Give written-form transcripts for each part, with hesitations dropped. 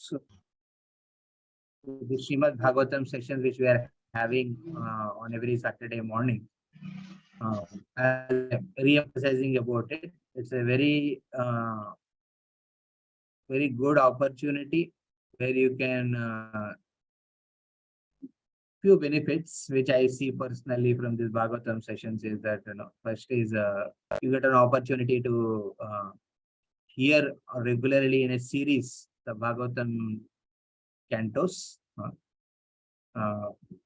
So, the Srimad Bhagvatam session which we are having on every Saturday morning, re-emphasizing about it. It's a very very good opportunity where you can few benefits which I see personally from this Bhagavatam sessions is that first is you get an opportunity to hear regularly in a series the Bhagavatam cantos.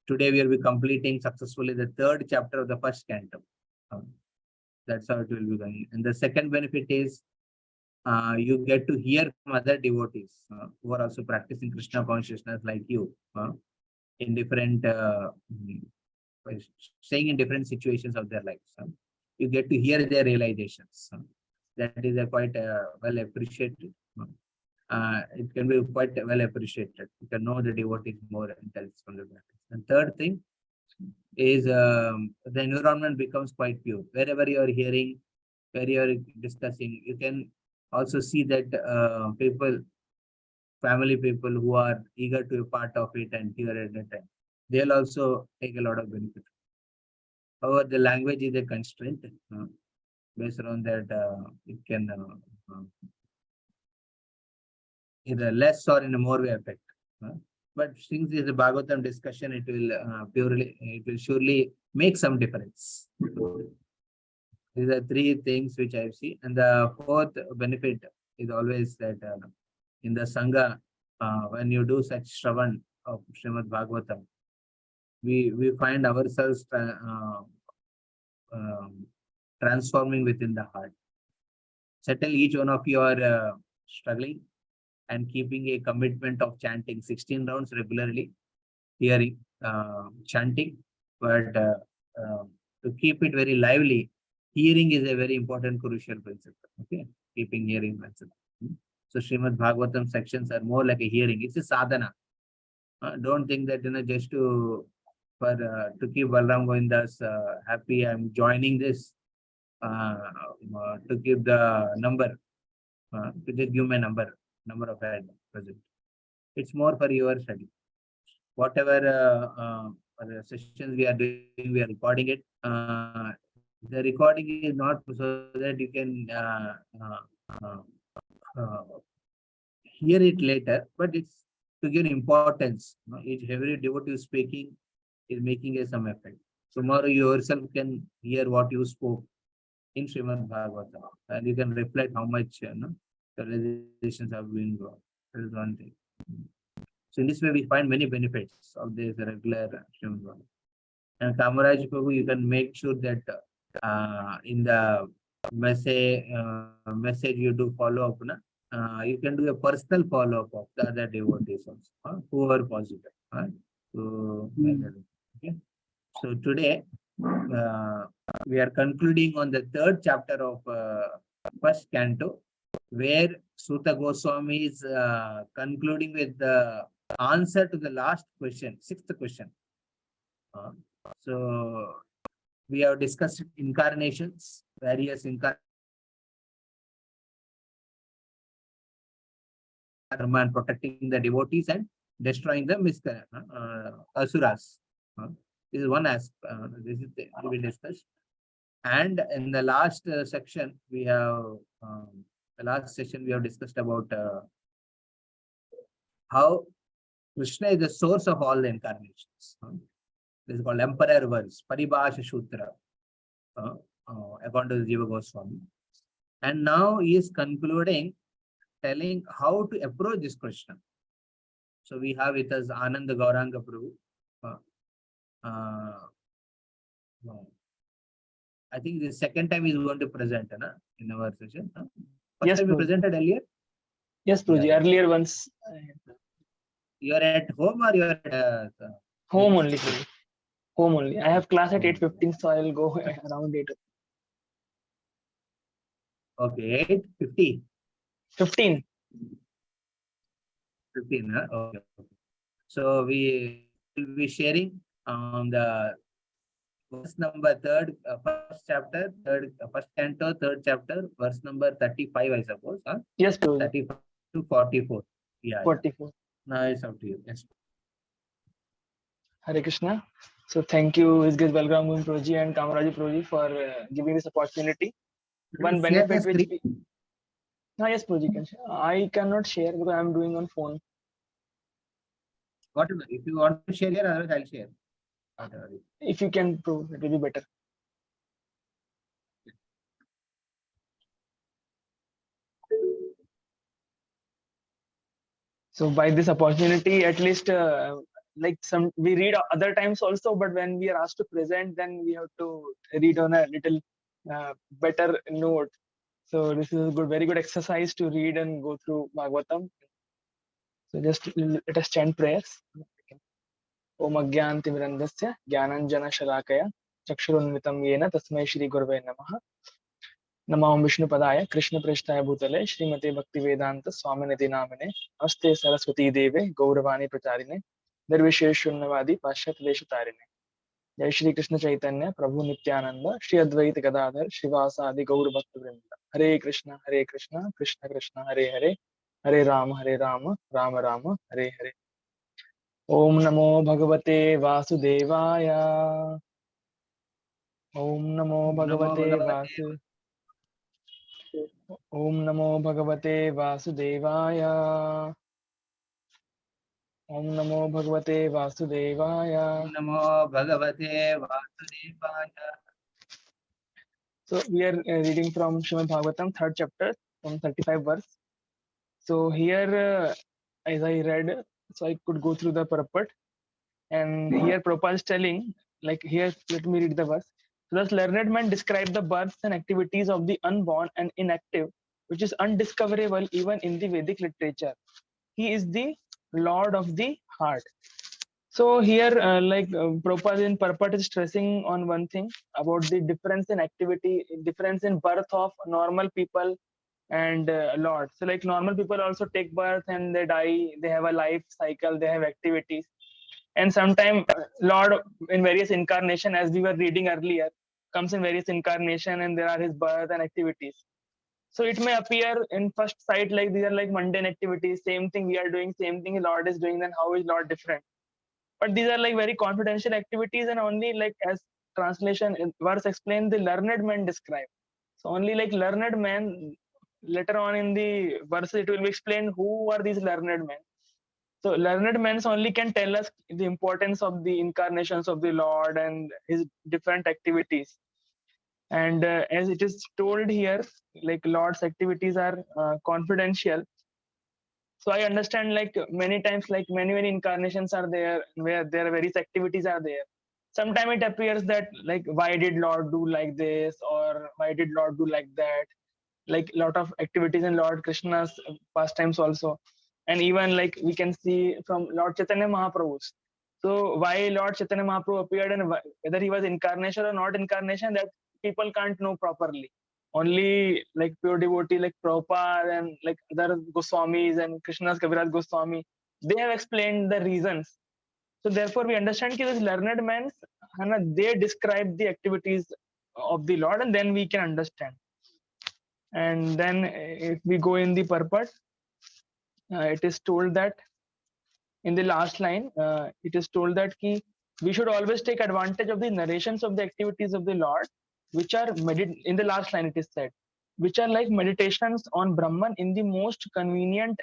Today we will be completing successfully the third chapter of the first canto. That's how it will be going. And the second benefit is you get to hear from other devotees who are also practicing Krishna consciousness like you in different, staying in different situations of their lives. You get to hear their realizations. That is quite well appreciated. It can be quite well appreciated. You can know the devotees more intelligence from the practice. And third thing is the environment becomes quite pure. Wherever you are hearing, where you are discussing, you can also see that family people who are eager to be part of it and hear at the time, they'll also take a lot of benefit. However, the language is a constraint. Based on that, it can either less or in a more way affect. But since it's a Bhagavatam discussion, it will surely make some difference. These are three things which I see. And the fourth benefit is always that in the Sangha, when you do such Shravan of Srimad Bhagavatam, we find ourselves transforming within the heart. Settle each one of you are struggling and keeping a commitment of chanting 16 rounds regularly, hearing, chanting, but to keep it very lively, hearing is a very important, crucial principle. Okay, keeping hearing principle. So Srimad Bhagavatam sections are more like a hearing. It's a sadhana. Don't think that just to keep Balram Govindas happy, I'm joining this to keep the number. To just give my number of head present. It's more for your study. Whatever sessions we are doing, we are recording it. The recording is not so that you can hear it later, but it's to give importance. Each every devotee speaking is making some effect. Tomorrow you yourself can hear what you spoke in Srimad Bhagavatam, and you can reflect how much the realizations have been gone. That is one thing. So in this way, we find many benefits of this regular Srimad Bhagavatam. And Kamaraj Prabhu, you can make sure that in the message you do follow up, you can do a personal follow up of the other devotees also, who are positive. Okay. So today we are concluding on the third chapter of first canto, where Suta Goswami is concluding with the answer to the last question, sixth question. So we have discussed incarnations, various incarnations, and protecting the devotees and destroying the asuras. This is one aspect. This is we discussed. And in the last section, we have the last session we have discussed about how Krishna is the source of all the incarnations. This is called Emperor Verse, Paribhasha Sutra, according to Jiva Goswami. And now he is concluding, telling how to approach this Krishna. So we have with us Ananda Gauranga Prabhu. I think the second time he is going to present in our session. First time you presented earlier? Yes, Prabhuji. Yeah. Earlier once. You are at home or you are at home only, Prabhuji. Home only. I have class at 8:15, so I will go around 8. Okay, 8:50. 15. 15, okay. So we will be sharing on the verse number third, first chapter, first canto, third chapter, verse number 35, I suppose. Yes, Prabhuji. 35 to 44. Yeah. 44. Now it's up to you. Yes. Hare Krishna. So thank you, His Grace Balram Proji and Kamaraji Proji for giving this opportunity. One Share benefit the which screen. yes, Proji can share. I cannot share because I am doing on phone. Whatever. If you want to share, otherwise I'll share. Whatever. If you can prove, it will be better. So by this opportunity, at least like we read other times also, but when we are asked to present, then we have to read on a little better note. So this is a good, very good exercise to read and go through Bhagvatam. So just let us chant prayers. Om Agyantimirandasya Jnananjana Shalakaya Chakshurunmitam Yena Tasmai Shri Gurave Namaha. नमां विष्णुपदाय कृष्णप्रेष्ठाय भूतले श्रीमते भक्तिवेदांत स्वामिनिधि नामिने नमस्ते सरस्वती देवे गौरवाणी प्रचारिणे निर्विशेष शून्यवादी पाश्चात्य देशतारिणे जय श्री कृष्ण चैतन्य प्रभु नित्यानंद श्री अद्वैत गदाधर श्रीवासादि गौर भक्त वृंद हरे कृष्ण कृष्ण कृष्ण हरे हरे हरे राम राम राम हरे हरे ओम नमो भगवते वासुदेवाय ओम नमो भगवते वासु ओम नमो भगवते वासुदेवाय ओम नमो भगवते वासुदेवाय नमो भगवते वासुदेवाय. So we are reading from Srimad Bhagavatam, 3rd chapter, from 35 verse. So here, as I read, so I could go through the purport. And here Prabhupada is telling, like here, let me read the verse. Thus learned men describe the births and activities of the unborn and inactive, which is undiscoverable even in the Vedic literature. He is the Lord of the heart. So here, Prabhupada in purport is stressing on one thing about the difference in activity, difference in birth of normal people and Lord. So like normal people also take birth and they die, they have a life cycle, they have activities. And sometimes Lord in various incarnation, as we were reading earlier, comes in various incarnation and there are his birth and activities. So it may appear in first sight like these are like mundane activities, same thing we are doing, same thing Lord is doing, then how is Lord different? But these are like very confidential activities and only like as translation verse explain the learned men describe. So only like learned men, later on in the verse it will be explained who are these learned men. So learned men only can tell us the importance of the incarnations of the Lord and his different activities. And as it is told here, like Lord's activities are confidential. So I understand like many times like many incarnations are there where there are various activities are there. Sometimes it appears that like why did Lord do like this or why did Lord do like that, like lot of activities in Lord Krishna's pastimes also. And even like we can see from Lord Chaitanya Mahaprabhu's. So why Lord Chaitanya Mahaprabhu appeared and whether he was incarnation or not incarnation, that people can't know properly. Only like pure devotee like Prabhupada and like other Goswamis and Krishna's Kaviraj Goswami, they have explained the reasons. So therefore we understand that this learned men, they describe the activities of the Lord and then we can understand. And then if we go in the purport, it is told that in the last line, it is told that we should always take advantage of the narrations of the activities of the Lord, which are in the last line it is said, which are like meditations on Brahman in the most convenient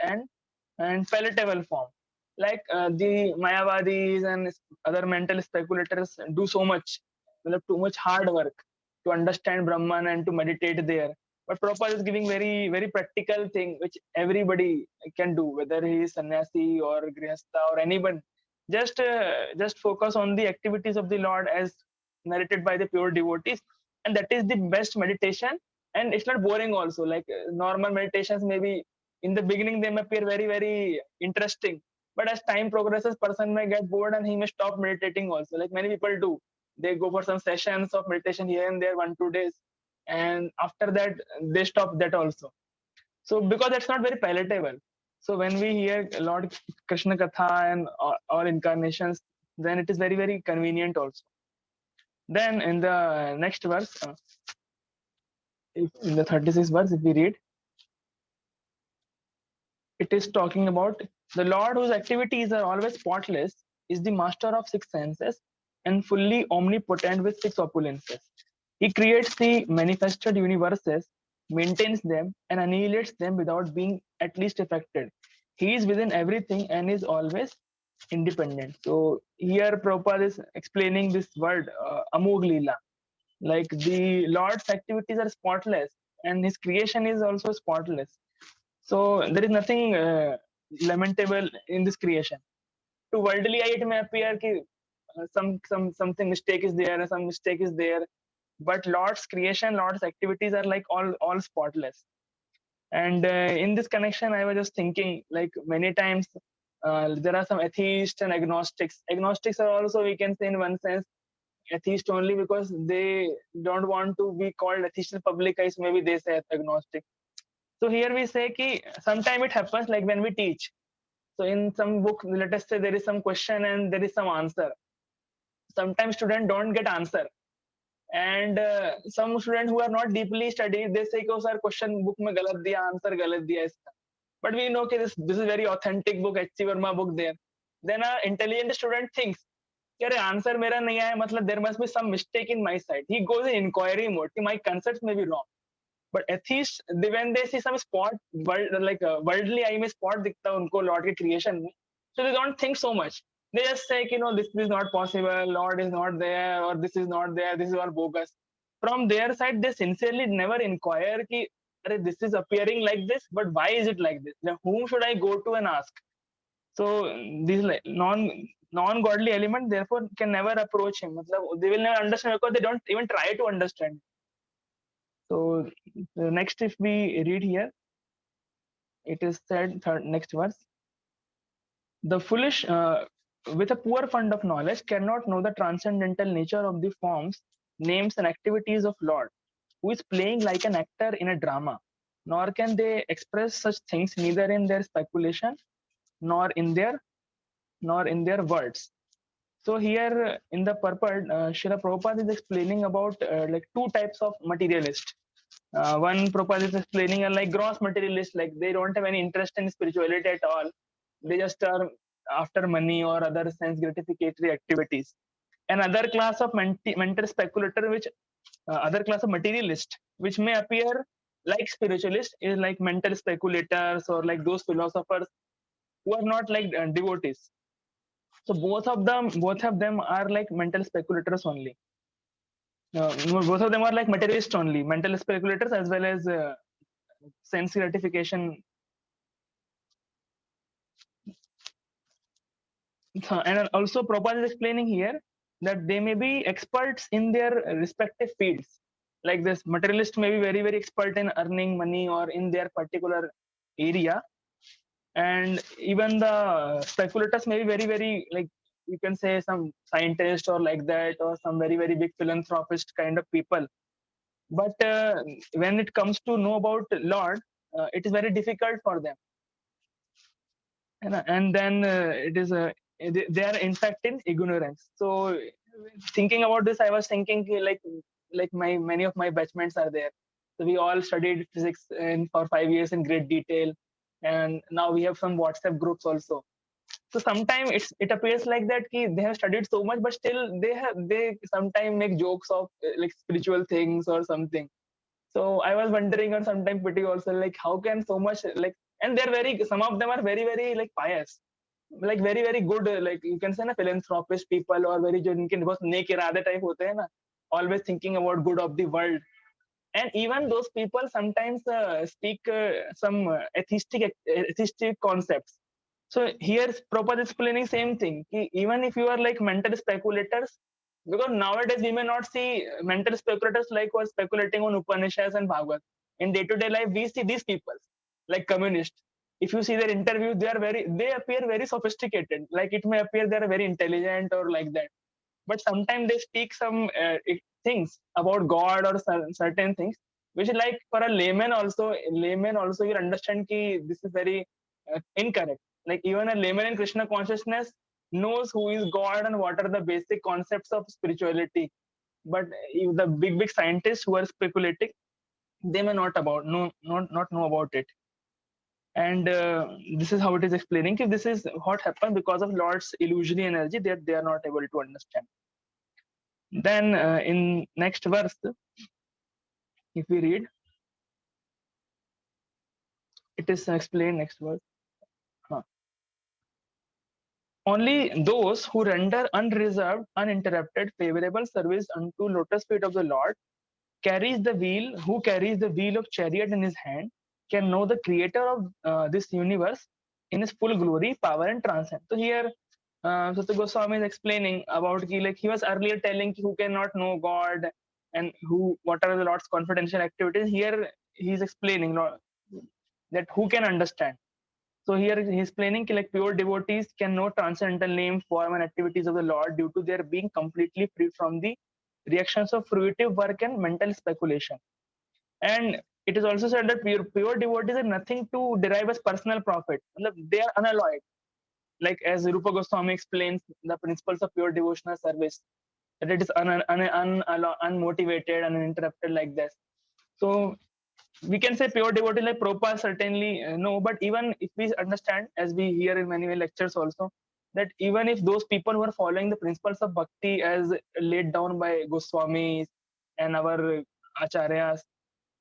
and palatable form. Like the Mayavadis and other mental speculators do so much, too much hard work to understand Brahman and to meditate there. But Prabhupada is giving very practical thing which everybody can do, whether he is sannyasi or grihastha or anyone. Just focus on the activities of the Lord as narrated by the pure devotees, and that is the best meditation. And it's not boring also. Like normal meditations, maybe in the beginning they may appear very interesting, but as time progresses, person may get bored and he may stop meditating also. Like many people do, they go for some sessions of meditation here and there, 1 2 days, and after that they stop that also. So because that's not very palatable. So when we hear Lord Krishna Katha and all incarnations, then it is very convenient also. Then in the next verse, in the 36th verse, if we read, it is talking about the Lord whose activities are always spotless is the master of six senses and fully omnipotent with six opulences. He creates the manifested universes, maintains them, and annihilates them without being at least affected. He is within everything and is always independent. So here Prabhupada is explaining this word, Amog Leela. Like the Lord's activities are spotless and his creation is also spotless. So there is nothing lamentable in this creation. To worldly eye, it may appear that something mistake is there, some mistake is there, but Lord's creation, Lord's activities are like all spotless. And in this connection, I was just thinking, like many times, there are some atheists and agnostics. Agnostics are also, we can say, in one sense, atheist only because they don't want to be called atheist in public eyes. Maybe they say agnostic. So here we say ki sometime it happens like when we teach. So in some book, let us say there is some question and there is some answer. Sometimes students don't get answer. And some students who are not deeply studied, they say, "Oh, sir, question book mein galat diya, answer galat diya iska." But we know that this is very authentic book, H.C. Verma book there. Then an intelligent student thinks, "Kya answer mera nahi aaya, matlab there must be some mistake in my side." He goes in inquiry mode. Ki my concepts may be wrong. But atheists, when they see some spot, like worldly eye में spot दिखता है उनको Lord के creation में, so they don't think so much. They just say, you know, this is not possible, Lord is not there, or this is not there, this is all bogus. From their side, they sincerely never inquire कि, अरे this is appearing like this, but why is it like this? Now, whom should I go to and ask? So these like non-godly element, therefore, can never approach him. मतलब, they will never understand because they don't even try to understand. So next, if we read here, it is said, next verse, the foolish, with a poor fund of knowledge, cannot know the transcendental nature of the forms, names, and activities of Lord, who is playing like an actor in a drama. Nor can they express such things neither in their speculation, nor in their words. So here in the purport, Srila Prabhupada is explaining about like two types of materialist. One Prabhupada is explaining are like gross materialist, like they don't have any interest in spirituality at all. They just are after money or other sense gratificatory activities. Another class of mental speculator, which other class of materialist, which may appear like spiritualist, is like mental speculators or like those philosophers who are not like devotees. So both of them are like mental speculators only. Both of them are like materialist only, mental speculators as well as sense gratification. And also Prabhupada is explaining here that they may be experts in their respective fields. Like this materialist may be very, very expert in earning money or in their particular area. And even the speculators may be very, very, like you can say some scientist or like that, or some very, very big philanthropist kind of people. But when it comes to know about Lord, it is very difficult for them. And then it is they are in fact in ignorance. So thinking about this, I was thinking like my many of my batchmates are there. So we all studied physics for 5 years in great detail, and now we have some WhatsApp groups also. So sometimes it appears like that ki they have studied so much, but still they sometimes make jokes of like spiritual things or something. So I was wondering, or sometimes pity also, like how can so much like, and they're very, some of them are very, very like pious, like very, very good, like you can say na philanthropist people, or very जो इनके बहुत नेक इरादे type होते हैं ना, always thinking about good of the world. And even those people sometimes speak some atheistic concepts. So here Prabhupada is explaining same thing. Even if you are like mental speculators, because nowadays we may not see mental speculators like who are speculating on Upanishads and Bhagavad. In day-to-day life, we see these people like communists. If you see their interviews, they appear very sophisticated. Like it may appear they are very intelligent or like that. But sometimes they speak some things about God or certain things, which is like for a layman also will understand ki this is very incorrect. Like even a layman in Krishna consciousness knows who is God and what are the basic concepts of spirituality. But if the big scientists who are speculating, they may not know about it. And this is how it is explaining. If this is what happened because of Lord's illusory energy that they are not able to understand. Then in next verse, if we read, it is explained next verse. Huh. Only those who render unreserved, uninterrupted, favorable service unto lotus feet of the Lord who carries the wheel of chariot in his hand, can know the creator of this universe in his full glory, power, and transcend. So here, Sutta Goswami is explaining about like he was earlier telling who cannot know God and what are the Lord's confidential activities. Here he is explaining that who can understand. So here he's explaining like pure devotees can know transcendental name, form, and activities of the Lord due to their being completely free from the reactions of fruitive work and mental speculation. And it is also said that pure devotees are nothing to derive as personal profit. They are unalloyed. Like as Rupa Goswami explains the principles of pure devotional service, that it is unmotivated and uninterrupted like this. So we can say pure devotee like Prabhupada certainly no, but even if we understand, as we hear in many lectures also, that even if those people who are following the principles of bhakti as laid down by Goswamis and our acharyas,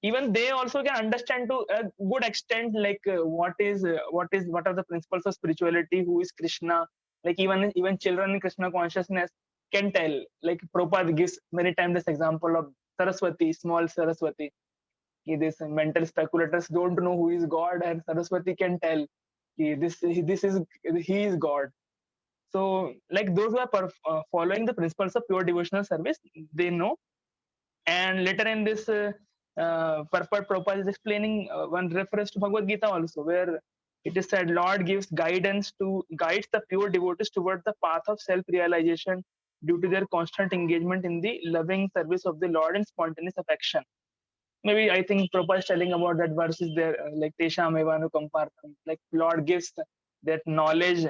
even they also can understand to a good extent like what are the principles of spirituality, who is Krishna. Like even children in Krishna consciousness can tell. Like Prabhupada gives many times this example of Saraswati, small Saraswati. These mental speculators don't know who is God, and Saraswati can tell this is he is God. So like those who are following the principles of pure devotional service, they know. And later in this purport, Prabhupada is explaining one reference to Bhagavad Gita also, where it is said Lord guides the pure devotees toward the path of self-realization due to their constant engagement in the loving service of the Lord and spontaneous affection. Maybe I think Prabhupada is telling about that verse is there, like Tesham Evanu Kampartham, like Lord gives that knowledge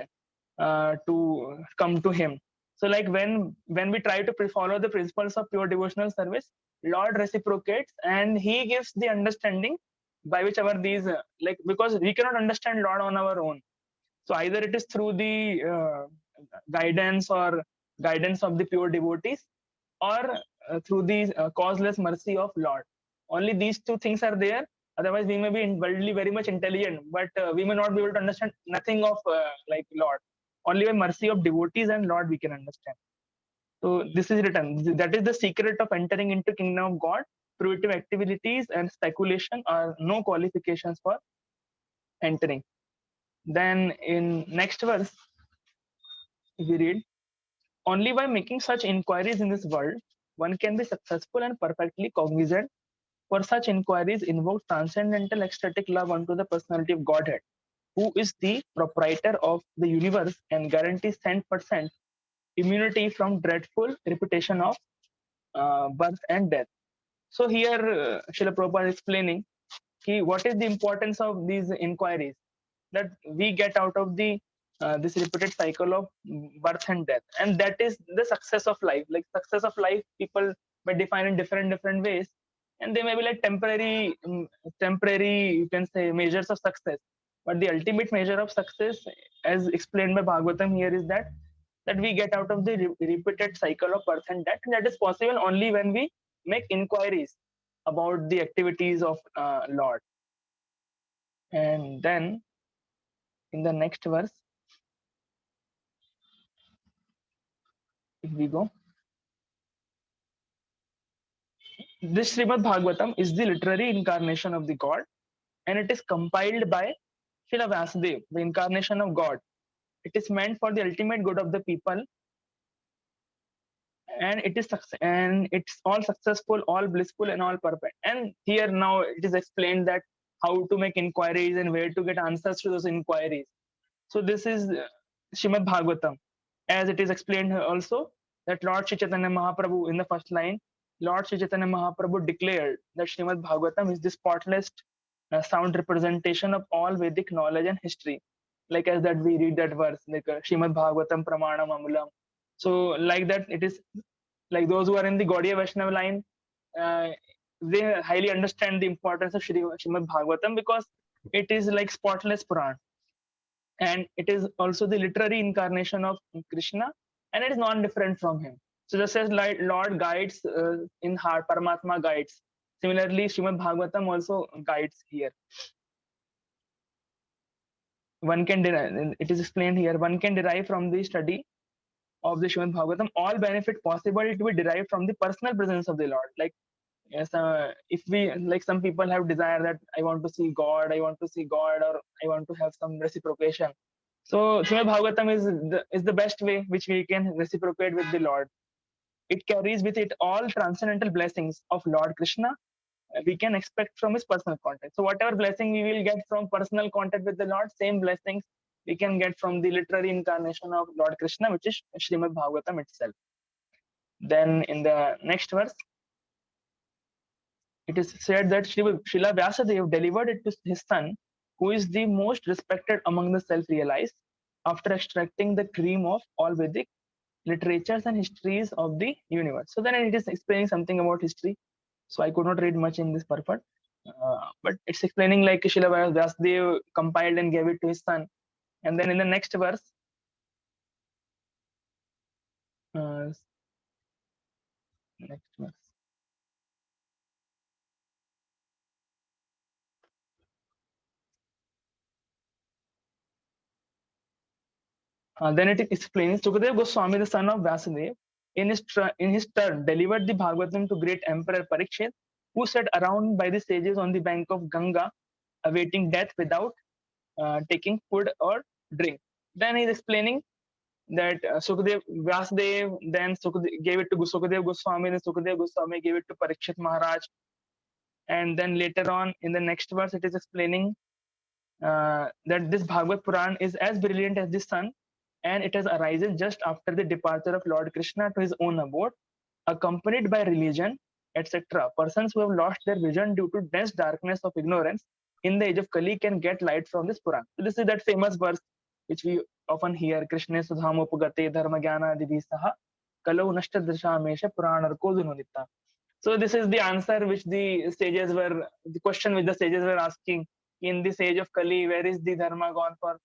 to come to Him. So like when we try to follow the principles of pure devotional service, Lord reciprocates and He gives the understanding by which our these like, because we cannot understand Lord on our own. So either it is through the guidance or guidance of the pure devotees, or through the causeless mercy of Lord. Only these two things are there. Otherwise, we may be worldly very much intelligent, but we may not be able to understand nothing of like Lord. Only by mercy of devotees and Lord we can understand. So this is written. That is the secret of entering into kingdom of God. Fruitive activities and speculation are no qualifications for entering. Then in next verse, if we read, only by making such inquiries in this world, one can be successful and perfectly cognizant. For such inquiries invoke transcendental ecstatic love unto the personality of Godhead, who is the proprietor of the universe and guarantees 10% immunity from dreadful repetition of birth and death. So here Srila Prabhupada is explaining what is the importance of these inquiries, that we get out of the this repeated cycle of birth and death, and that is the success of life. Like success of life, people may define in different ways, and they may be like temporary you can say measures of success, but the ultimate measure of success, as explained by Bhagavatam here, is that we get out of the repeated cycle of birth and death, and that is possible only when we make inquiries about the activities of Lord. And then in the next verse, if we go, this Srimad Bhagavatam is the literary incarnation of the God, and it is compiled by Srila Vasudev, the incarnation of God. It is meant for the ultimate good of the people, and it's all successful, all blissful, and all perfect. And here now it is explained that how to make inquiries and where to get answers to those inquiries. So this is Srimad Bhagavatam, as it is explained here also, that Lord Shri Chaitanya Mahaprabhu, in the first line, Lord Shri Chaitanya Mahaprabhu declared that Srimad Bhagavatam is the spotless sound representation of all Vedic knowledge and history. Like as that we read that verse, like Srimad Bhagavatam Pramanam Amulam. So like that, it is like those who are in the Gaudiya Vaishnava line, uh, they highly understand the importance of Srimad Bhagavatam, because it is like spotless Puran, and it is also the literary incarnation of Krishna, and it is non-different from him. So just as like Lord guides in heart, Paramatma guides. Similarly, Srimad Bhagavatam also guides here. One can derive, it is explained here, one can derive from the study of the Srimad Bhagavatam all benefit possible to be derived from the personal presence of the Lord. Like, yes, if we, like, some people have desire that I want to see God, I want to see God, or I want to have some reciprocation. So Srimad Bhagavatam is the best way which we can reciprocate with the Lord. It carries with it all transcendental blessings of Lord Krishna we can expect from his personal contact. So whatever blessing we will get from personal contact with the Lord, same blessings we can get from the literary incarnation of Lord Krishna, which is Srimad Bhagavatam itself. Then in the next verse, it is said that Srila Vyasadeva delivered it to his son, who is the most respected among the self-realized, after extracting the cream of all Vedic literatures and histories of the universe. So then it is explaining something about history. So I could not read much in this purport, but it's explaining like Srila Vyasadeva compiled and gave it to his son. And then in the next verse, uh, next verse. Then it explains Sukadeva Goswami, the son of Vyasadeva, in his turn delivered the Bhagavatam to great Emperor Parikshit, who sat around by the sages on the bank of Ganga, awaiting death without taking food or drink. Then he's explaining that Sukadev, Vyasadeva, then gave it to Sukadev Goswami, then Sukadev Goswami gave it to Parikshit Maharaj. And then later on in the next verse, it is explaining that this Bhagavad Puran is as brilliant as the sun, and it has arisen just after the departure of Lord Krishna to his own abode, accompanied by religion, etc. Persons who have lost their vision due to dense darkness of ignorance in the age of Kali can get light from this Puran. So this is that famous verse which we often hear: Krishna Sudhamopagate Dharma Jnana Divisaha Kalau Nashta Dashamesha Puranar Kodunodita. So this is the answer which the question which the sages were asking in this age of Kali, where is the Dharma gone for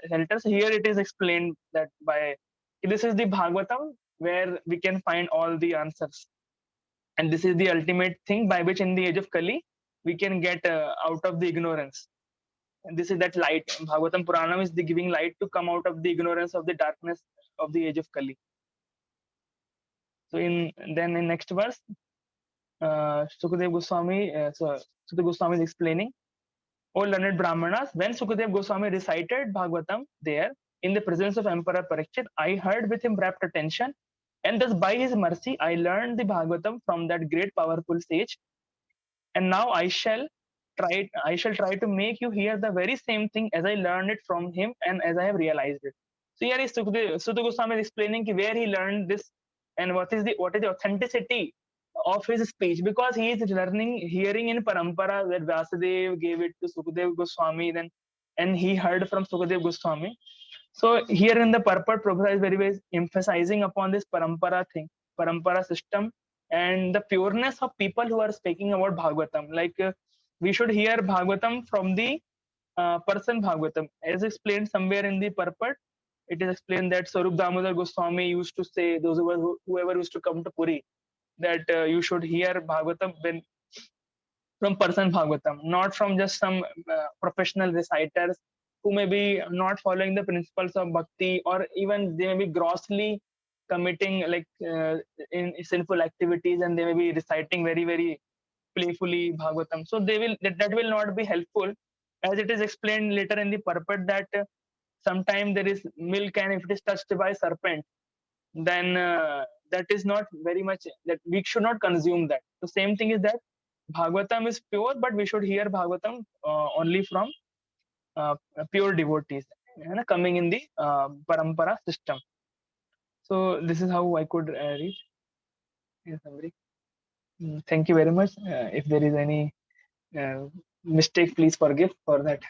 shelter? So here it is explained that by this is the Bhagavatam where we can find all the answers, and this is the ultimate thing by which in the age of Kali we can get out of the ignorance. And this is that light. Bhagavatam Puranam is the giving light to come out of the ignorance of the darkness of the age of Kali. So in next verse, Sukadev Goswami, Sukadev Goswami is explaining, O learned Brahmanas, when Sukadev Goswami recited Bhagavatam there in the presence of Emperor Parikshit, I heard with him rapt attention, and thus by his mercy I learned the Bhagavatam from that great powerful sage. And now I shall try to make you hear the very same thing as I learned it from him and as I have realized it. So here is Sukadev Goswami is explaining where he learned this and what is the authenticity of his speech, because he is hearing in parampara that Vyasadeva gave it to Sukadev Goswami, then and he heard from Sukadev Goswami. So here in the purport, Prabhupada is very emphasizing upon this parampara thing, parampara system, and the pureness of people who are speaking about Bhagavatam. Like we should hear Bhagavatam from the person Bhagavatam, as explained somewhere in the purport. It is explained that Sarup Damodar Goswami used to say, whoever used to come to Puri, that you should hear Bhagavatam from person Bhagavatam, not from just some professional reciters who may be not following the principles of bhakti, or even they may be grossly committing in sinful activities, and they may be reciting very playfully Bhagavatam. So that will not be helpful, as it is explained later in the purport that sometimes there is milk, and if it is touched by serpent, then that is not very much, that we should not consume that. The same thing is that Bhagavatam is pure, but we should hear Bhagavatam only from pure devotees, coming in the parampara system. So this is how I could read. Yes, Amri. Thank you very much. If there is any mistake, please forgive for that.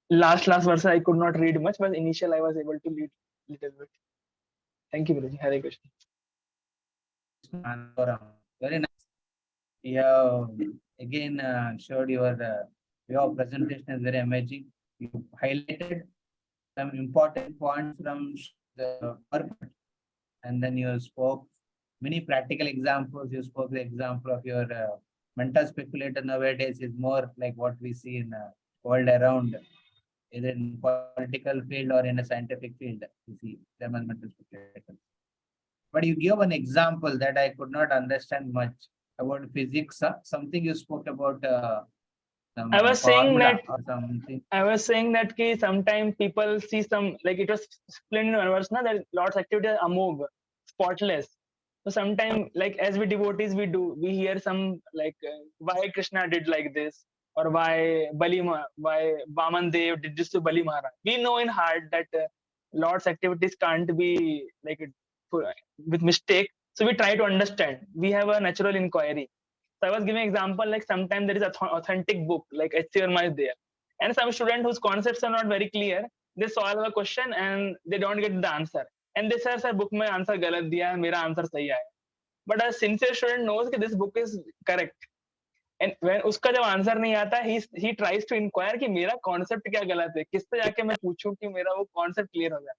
Last verse I could not read much, but initial I was able to read little bit. Thank you, Guruji. Hare Krishna. Very nice. You have again showed your Your presentation is very amazing. You highlighted some important points from the purpose, and then you spoke many practical examples. You spoke the example of your mental speculator nowadays is more like what we see in the world around, either in political field or in a scientific field. You see them as mental speculators. But you give an example that I could not understand much about physics. Something you spoke about some I was saying formula that or something. I was saying that ki sometimes people see some, like it was explained in one verse na, that Lord's activity are amog, spotless. So sometimes, like as we devotees, we hear some like why Krishna did like this, or why Vaman Dev did this to Bali Maharaj. We know in heart that Lord's activities can't be like with mistake. So we try to understand. We have a natural inquiry. So I was giving example, like sometimes there is authentic book like H.C. Verma is there, and some student whose concepts are not very clear, they solve a question and they don't get the answer, and they say, "Sir, book mein answer galat diya hai, mera answer sahi aaya." But a sincere student knows that this book is correct, and when uska jab answer nahi aata, he tries to inquire कि मेरा concept क्या गलत है, किससे जाके मैं पूछूं कि मेरा वो concept clear हो जाए.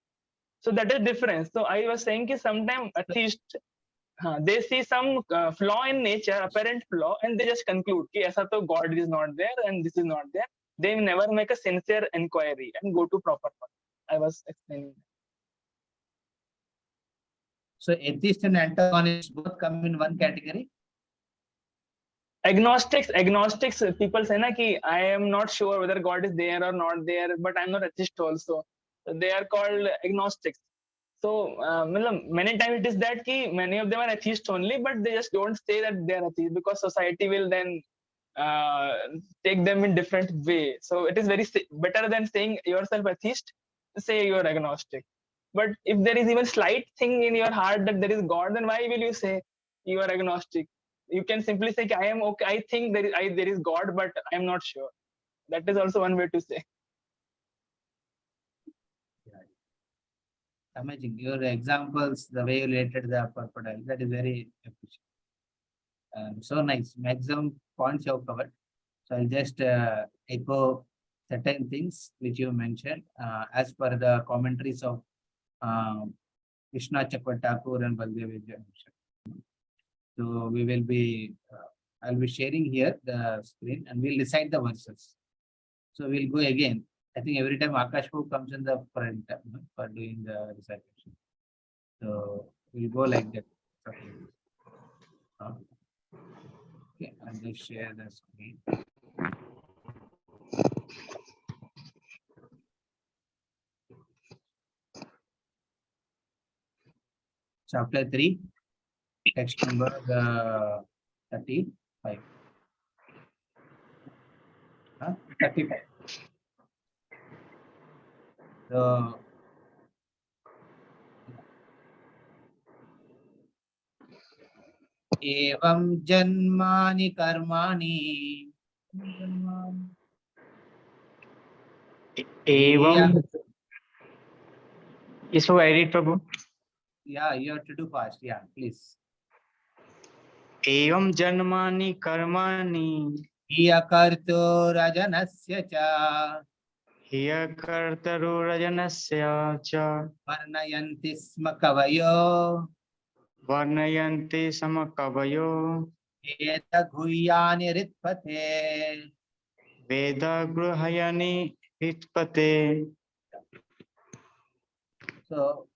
So that is difference. So I was saying कि sometimes atheist they see some flaw in nature, apparent flaw, and they just conclude कि ऐसा तो God is not there and this is not there. They never make a sincere inquiry and go to proper path. I was explaining. So atheist and antagonists both come in one category. Agnostics, people say na कि I am not sure whether God is there or not there, but I'm not atheist also. So they are called agnostics. So many times it is that कि many of them are atheists only, but they just don't say that they are atheists because society will then uh, take them in different way. So it is very better than saying yourself atheist, say you are agnostic. But if there is even slight thing in your heart that there is God, then why will you say you are agnostic? You can simply say I am okay. I think there is God, but I am not sure. That is also one way to say. Amazing. Your examples, the way you related the purpose, that is very efficient. So nice. Maximum points you have covered. So I'll just echo certain things which you mentioned as per the commentaries of Krishna Chakravarti and Baldev. So we will be, I'll be sharing here the screen and we'll recite the verses. So we'll go again. I think every time Akash comes in the front for doing the recitation. So we'll go like that. Okay, I'll just share the screen. Chapter 3, text number 35. 35. So एवं जन्मानि कर्माणि Evam. So edit Prabhu. Yeah, you have to do fast. Yeah, please. Evam janmani karmani Yakarto rajanasya cha hiya kartaru rajanasya cha varnayanti sma kavayo varnayanti samakavayo eta guhyani ritpate. veda gruhayani hitpate. So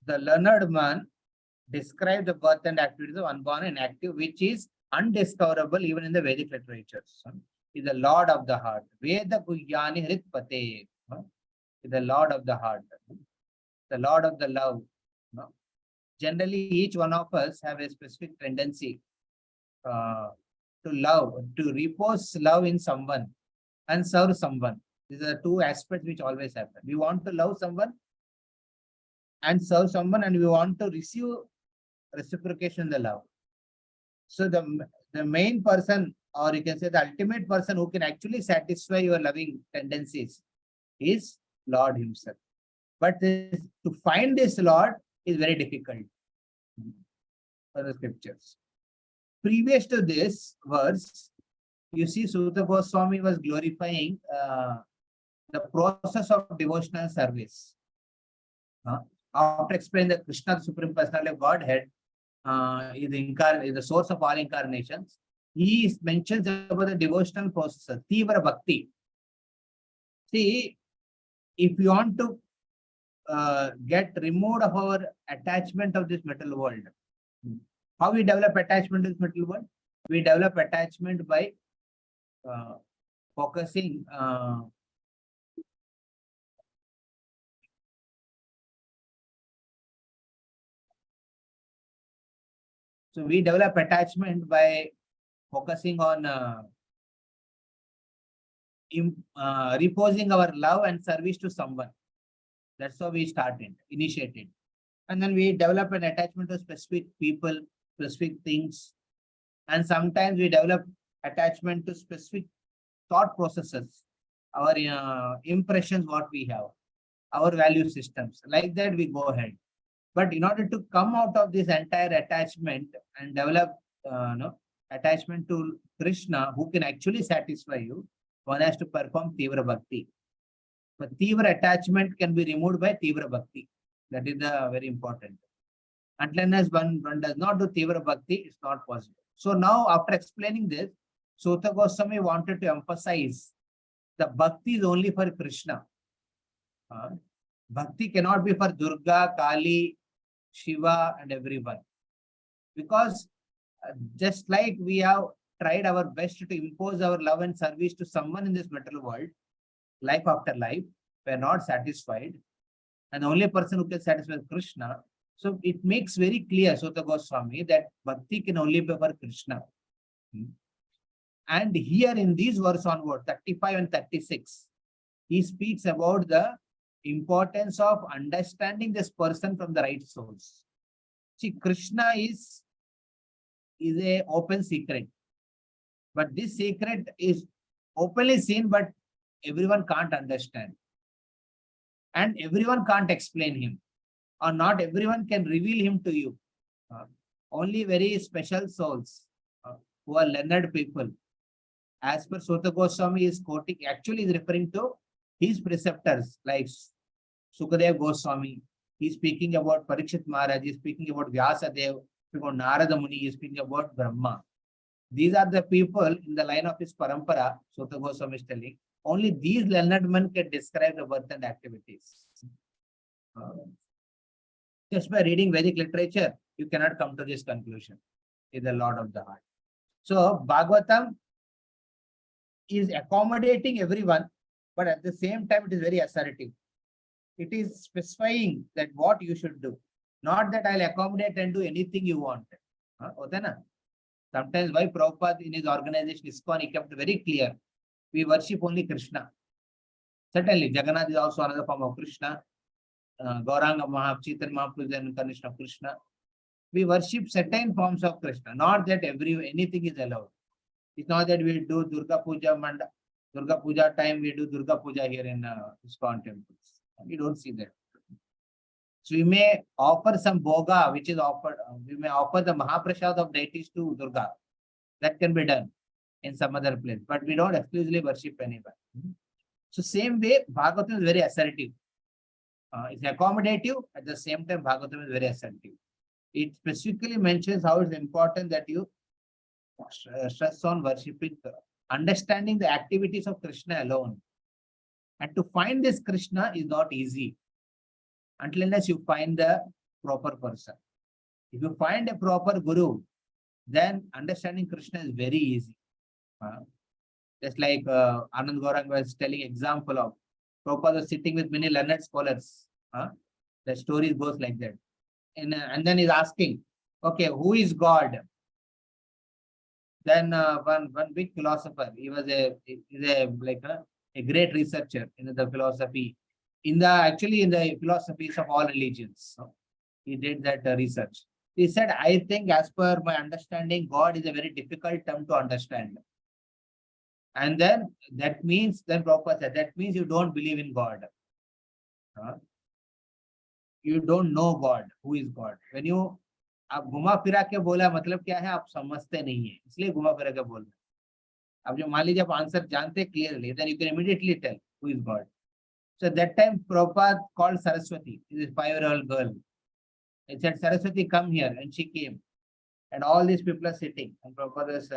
the learned man described the birth and activities of unborn and active, which is undiscoverable even in the Vedic literatures. Is the Lord of the heart. Veda Guhyani Hritpate. Is the Lord of the heart. The Lord of the love. Generally, each one of us have a specific tendency to love, to repose love in someone and serve someone. These are two aspects which always happen. We want to love someone and serve someone, and we want to receive reciprocation the love. So the main person, or you can say the ultimate person who can actually satisfy your loving tendencies is Lord himself. But to find this Lord is very difficult for the scriptures. Previous to this verse, You see, Suta Goswami was glorifying the process of devotional service. After explaining that Krishna, the Supreme Personality of Godhead, is the source of all incarnations, he mentions about the devotional process, Tivra Bhakti. See, if you want to get removed of our attachment of this material world, how we develop attachment to this material world? We develop attachment by focusing so we develop attachment by focusing on reposing our love and service to someone. That's how we initiated. And then we develop an attachment to specific people, specific things. And sometimes we develop attachment to specific thought processes, our impressions, what we have, our value systems. Like that, we go ahead. But in order to come out of this entire attachment and develop attachment to Krishna, who can actually satisfy you, one has to perform Tivra Bhakti. But Tivra attachment can be removed by Tivra Bhakti. That is very important. Unless one does not do Tivra Bhakti, it's not possible. So now, after explaining this, Suta Goswami wanted to emphasize the Bhakti is only for Krishna. Bhakti cannot be for Durga, Kali, Shiva, and everyone. Because just like we have tried our best to impose our love and service to someone in this material world, life after life, we are not satisfied. And the only person who can satisfy is Krishna. So it makes very clear, Suta Goswami, that Bhakti can only be for Krishna. And here in these verse onward, 35 and 36, he speaks about the importance of understanding this person from the right source. See, Krishna is a open secret. But this secret is openly seen, but everyone can't understand. And everyone can't explain him. Or not everyone can reveal him to you. Only very special souls who are learned people. As per Suta Goswami is quoting, actually is referring to his preceptors like Sukadev Goswami. He's speaking about Parikshit Maharaj, he's speaking about Vyasadev, about Narada Muni, he's speaking about Brahma. These are the people in the line of his parampara, Suta Goswami is telling. Only these learned men can describe the birth and activities. Just by reading Vedic literature, you cannot come to this conclusion. Is the Lord of the Heart. So Bhagavatam is accommodating everyone, but at the same time, it is very assertive. It is specifying that what you should do. Not that I'll accommodate and do anything you want. Sometimes why Prabhupada in his organization ISKCON, he kept very clear. We worship only Krishna. Certainly, Jagannath is also another form of Krishna. Gauranga Chaitanya Mahaprabhu is an incarnation of Krishna. We worship certain forms of Krishna, not that anything is allowed. It's not that we do Durga Puja time, we do Durga Puja here in ISKCON temples. We don't see that. So we may offer some bhoga, which is offered, we may offer the Mahaprasad of deities to Durga. That can be done in some other place, but we don't exclusively worship anyone. So same way, Bhagavatam is very assertive. It's accommodative, at the same time, Bhagavatam is very assertive. It specifically mentions how it's important that you stress on worshipping, understanding the activities of Krishna alone. And to find this Krishna is not easy unless you find the proper person. If you find a proper guru, then understanding Krishna is very easy. Just like Anand Gauranga was telling example of Prabhupada was sitting with many learned scholars. The story goes like that. And then he's asking, okay, who is God? Then one big philosopher, he was a great researcher in the philosophy, in the philosophies of all religions. So he did that research. He said, I think as per my understanding, God is a very difficult term to understand. And then that means, then Prabhupada said, that means you don't believe in God. You don't know God. Who is God? When you आप घुमा फिरा के बोला मतलब क्या है, आप समझते नहीं है, इसलिए घुमा फिरा के बोल रहे. अब जो मान लीजिए आप आंसर जानते clearly, then you can immediately tell who is God. So that time Prabhupada called Saraswati, this 5-year-old girl. He said, Saraswati, come here. And she came. And all these people are sitting. And Prabhupada was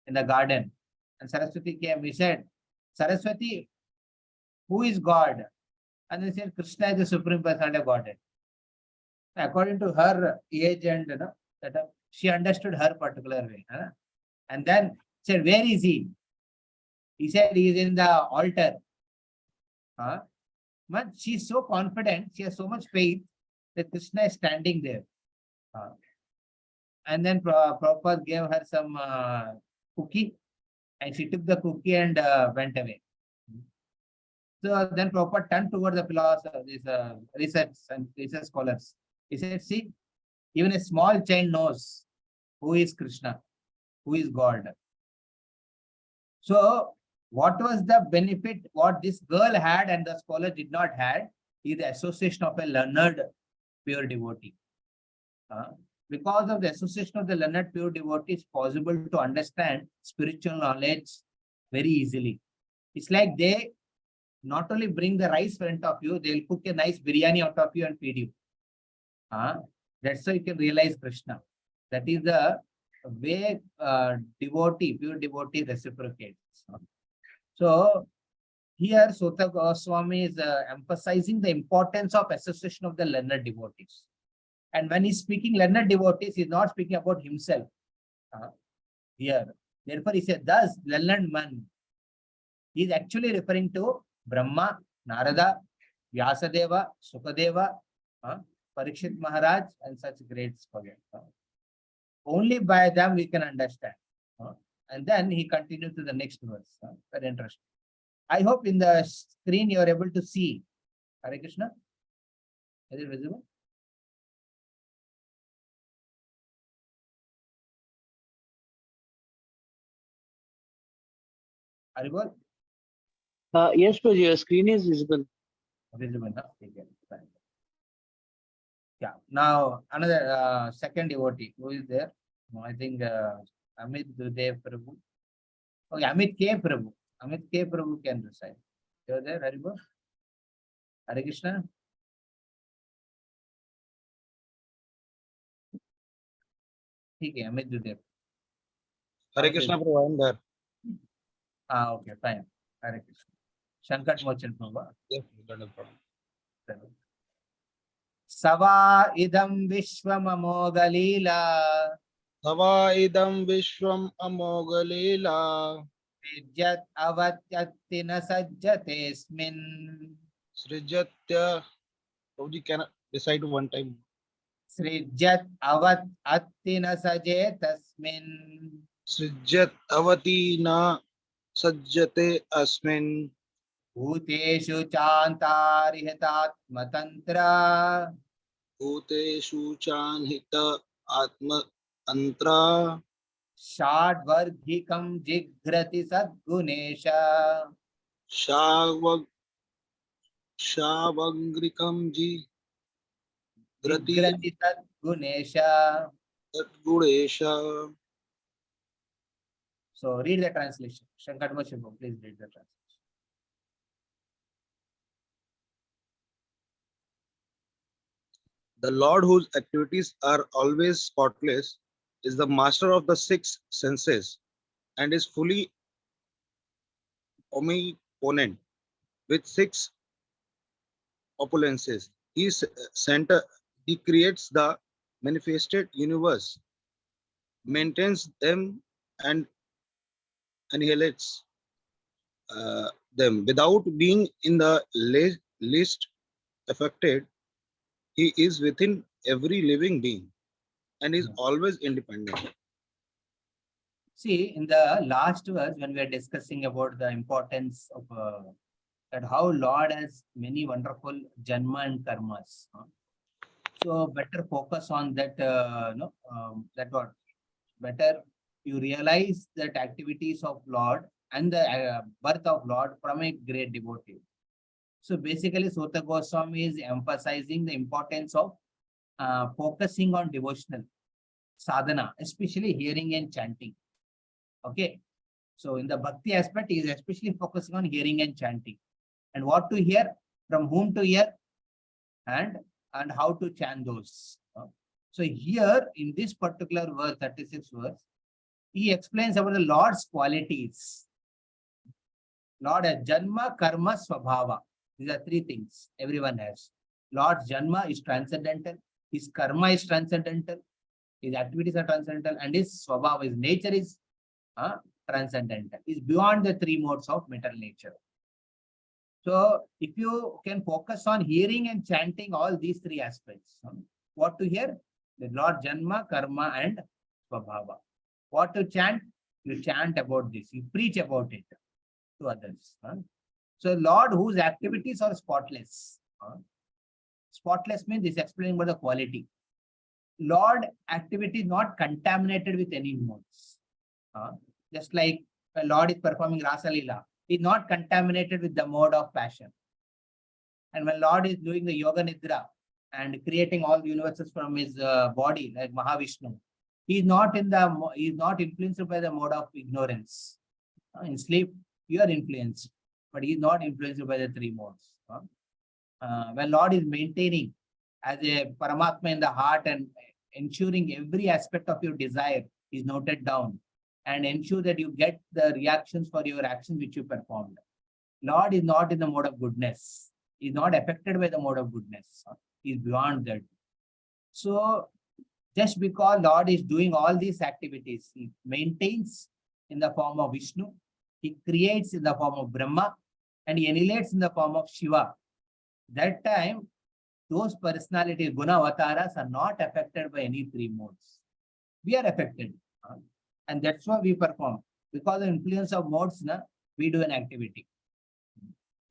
in the garden. And Saraswati came. He said, Saraswati, who is God? And they said, Krishna is the supreme personality of Godhead. According to her age and that she understood her particular way. And then said, where is he? He said, he is in the altar. But she's so confident, she has so much faith that Krishna is standing there. And then Prabhupada gave her some cookie, and she took the cookie and went away. So then Prabhupada turned toward the philosophers, these research scholars. He said, see, even a small child knows who is Krishna, who is God. So what was the benefit, what this girl had and the scholar did not have, is the association of a learned pure devotee. Because of the association of the learned pure devotee, it's possible to understand spiritual knowledge very easily. It's like they not only bring the rice in front of you, they'll cook a nice biryani out of you and feed you. That's how you can realize Krishna. That is the way pure devotee reciprocates. So here Sota Goswami is emphasizing the importance of association of the learned devotees. And when he's speaking learned devotees, he's not speaking about himself here. Therefore, he said, thus learned man. He's actually referring to Brahma, Narada, Vyasadeva, Sukadeva, Parikshit Maharaj, and such great scholars. Only by them we can understand. And then he continued to the next verse. Very interesting. I hope in the screen you are able to see. Hare Krishna. Is it visible? Haribol? Yes, Prabhuji, your screen is visible. Visible, no? Okay, fine. Yeah. Now another second devotee who is there. I think Amit Dudev Prabhu. Okay, Amit K. Prabhu. Amit K. Prabhu can recite. You're there, Haribol? Hare Krishna. Okay, Amit Dudev. Hare Krishna Prabhu, I am there. Okay, fine. Hare Krishna. Shankat Mochan Prabhu. Yes, no problem. Sava idam vishvam amogalila. Sava idam vishwam amogalila. Vidyat avatyattina sajjatesmin. Srijatya. Prabhuji, can I recite one time? Srijat avatyatina sajjatasmin. Srijat avati na sajjate asmin. Bhuteshu chantarihataatmatantra. Bhuteshu chanhita atma antra. Shadvarghikam jigrati sadgunesha. Shavagrikam ji. Grati Jigrati sadgunesha. Sadgudesha. So read the translation. Shankatma Shiva, please read the translation. The Lord, whose activities are always spotless, is the master of the six senses and is fully omnipotent with six opulences. He creates the manifested universe, maintains them, and annihilates them without being in the least affected. He is within every living being and is always independent. See, in the last verse, when we are discussing about the importance of that how Lord has many wonderful janma and karmas. So better focus on that. That what better you realize that activities of Lord and the birth of Lord from a great devotee. So basically, Sota Goswami is emphasizing the importance of focusing on devotional sadhana, especially hearing and chanting. Okay. So in the bhakti aspect, he is especially focusing on hearing and chanting. And what to hear, from whom to hear, and how to chant those. So here in this particular verse, 36 verse, he explains about the Lord's qualities. Lord has Janma, Karma, Swabhava. These are three things everyone has. Lord's Janma is transcendental, his Karma is transcendental, his activities are transcendental, and his Swabhava, his nature is transcendental, is beyond the three modes of material nature. So if you can focus on hearing and chanting all these three aspects, what to hear? The Lord Janma, Karma, and Swabhava. What to chant? You chant about this, you preach about it to others. So Lord whose activities are spotless. Spotless means this explaining about the quality. Lord activity not contaminated with any modes. Just like a Lord is performing Rasa Leela, is not contaminated with the mode of passion. And when Lord is doing the Yoga Nidra and creating all the universes from his body, like Mahavishnu, he is not influenced by the mode of ignorance. In sleep, you are influenced, but he is not influenced by the three modes. When Lord is maintaining as a Paramatma in the heart and ensuring every aspect of your desire is noted down and ensure that you get the reactions for your actions which you performed. Lord is not in the mode of goodness. He is not affected by the mode of goodness. He is beyond that. So just because Lord is doing all these activities, he maintains in the form of Vishnu, he creates in the form of Brahma, and he annihilates in the form of Shiva. That time, those personalities, guna avataras, are not affected by any three modes. We are affected. And that's why we perform. Because of the influence of modes, we do an activity.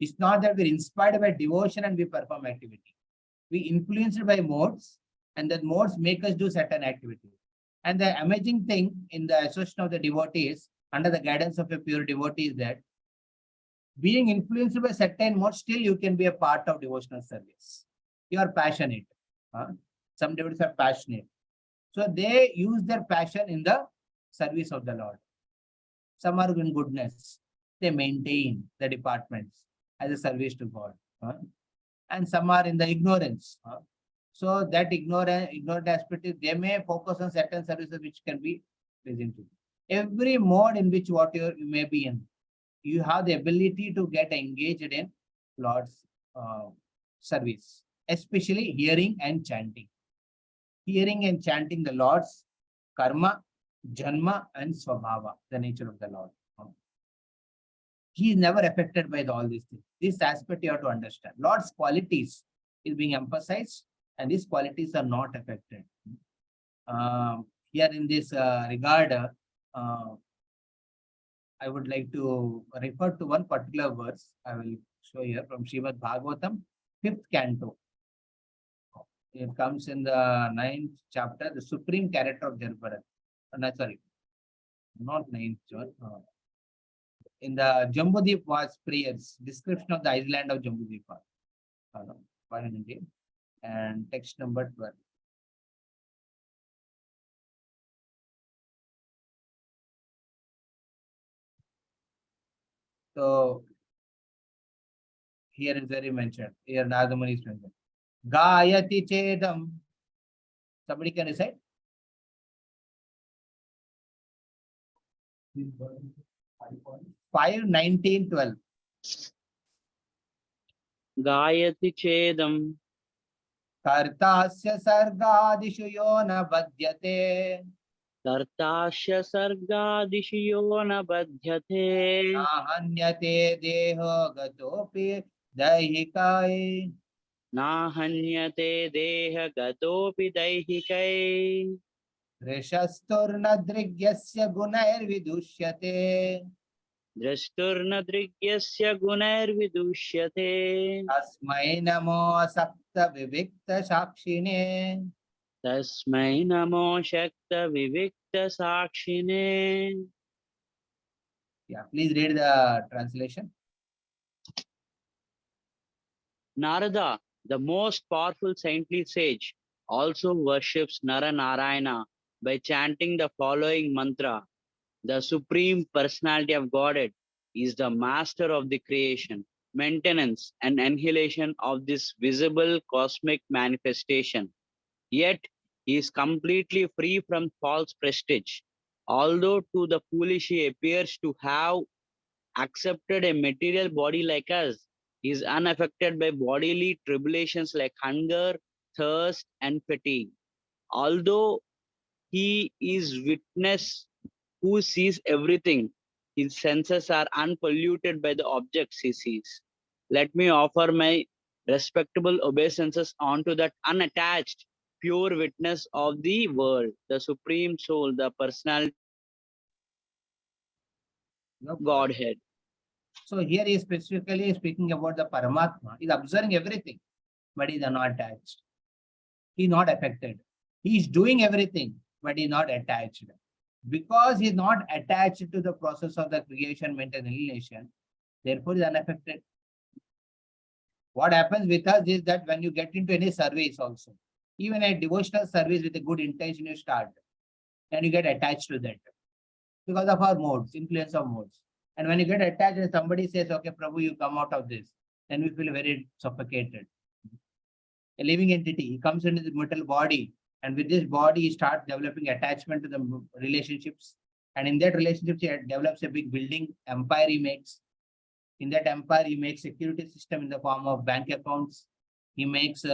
It's not that we're inspired by devotion and we perform activity. We influenced by modes, and that modes make us do certain activity. And the amazing thing in the association of the devotees, under the guidance of a pure devotee, is that being influenced by certain modes, still you can be a part of devotional service. You are passionate. Some devotees are passionate. So they use their passion in the service of the Lord. Some are in goodness. They maintain the departments as a service to God. And some are in the ignorance. So that ignorant aspect is they may focus on certain services which can be pleasing to you. Every mode in which you may be in, you have the ability to get engaged in Lord's service, especially hearing and chanting. Hearing and chanting the Lord's karma, janma, and swabhava, the nature of the Lord. He is never affected by all these things. This aspect you have to understand. Lord's qualities is being emphasized, and these qualities are not affected. Here in this regard, I would like to refer to one particular verse. I will show here from Srimad Bhagvatam, 5th canto. It comes in the 9th chapter, the supreme character of Jarabharat. Sorry, not 9th, in the Jambudvip was prayers, description of the island of Jambudvipa. And text number 12. So here is very mentioned. Here Nagamani is mentioned. Gayati Chedam. Somebody can recite? Five 19:12. Gayati Chedam. Kartasya sargadishu yo na badhyate. Kartasya sargadishu yo na badhyate. Nahanyate deho gatopi daihikai. Nahanyate deha gatopi daihikai. Rishasturna gunair vidushyate. Drashturna drigyasya gunair vidushyate. Tasmai namo asakta vivikta shakshine. Tasmai namo shakta vivikta sakshine. Yeah, please read the translation. Narada, the most powerful saintly sage, also worships Nara Narayana by chanting the following mantra: The Supreme Personality of Godhead is the master of the creation, maintenance, and annihilation of this visible cosmic manifestation. Yet, he is completely free from false prestige. Although to the foolish he appears to have accepted a material body like us, he is unaffected by bodily tribulations like hunger, thirst, and fatigue. Although he is witness who sees everything, his senses are unpolluted by the objects he sees. Let me offer my respectable obeisances unto that unattached, pure witness of the world, the Supreme Soul, the Personality No problem. Godhead. So here he is specifically speaking about the Paramatma. He is observing everything, but he is not attached. He is not affected. He is doing everything, but he is not attached. Because he is not attached to the process of the creation, maintenance, annihilation, therefore he is unaffected. What happens with us is that when you get into any service also, even a devotional service with a good intention you start, and you get attached to that because of our modes, influence of modes. And when you get attached and somebody says, okay, Prabhu, you come out of this, then we feel very suffocated. A living entity, he comes into the metal body, and with this body, he starts developing attachment to the relationships. And in that relationship, he develops a big building, empire he makes. In that empire, he makes security system in the form of bank accounts. He makes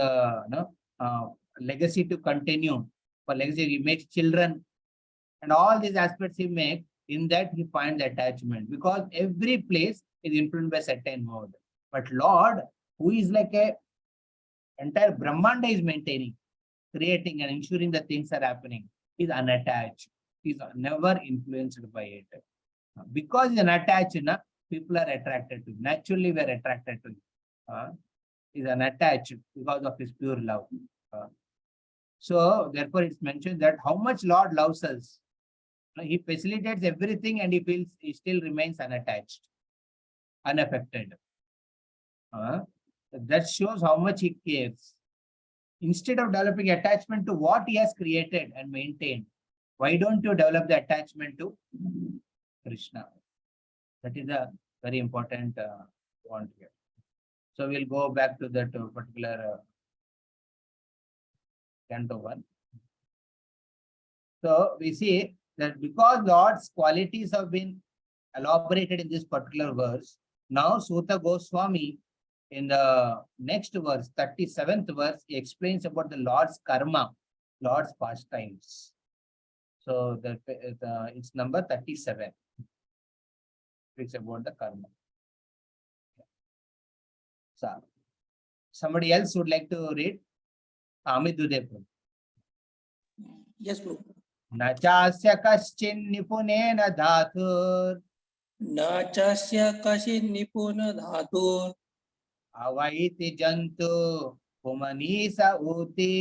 legacy to continue. For legacy, he makes children. And all these aspects he makes, in that he finds attachment, because every place is influenced by certain mode. But Lord, who is like a entire Brahmanda is maintaining, creating and ensuring that things are happening, is unattached. Is never influenced by it. Because he's unattached, people are attracted to him. Naturally, we are attracted to him. He's unattached because of his pure love. So therefore, it's mentioned that how much Lord loves us. He facilitates everything and he feels he still remains unattached, unaffected. That shows how much he cares. Instead of developing attachment to what he has created and maintained, why don't you develop the attachment to Krishna? That is a very important point here. So we'll go back to that particular Canto 1. So we see that because Lord's qualities have been elaborated in this particular verse, now Suta Goswami in the next verse, 37th verse, he explains about the Lord's karma, Lord's pastimes. So it's number 37. It's about the karma. So somebody else would like to read? Amit Dudepur. Yes, Prabhu. न चास्य कश्चिन्निपुणेन धातुर् न चास्य कश्चित् निपुण धातुर् अवैति जन्तु पुमनीस ऊति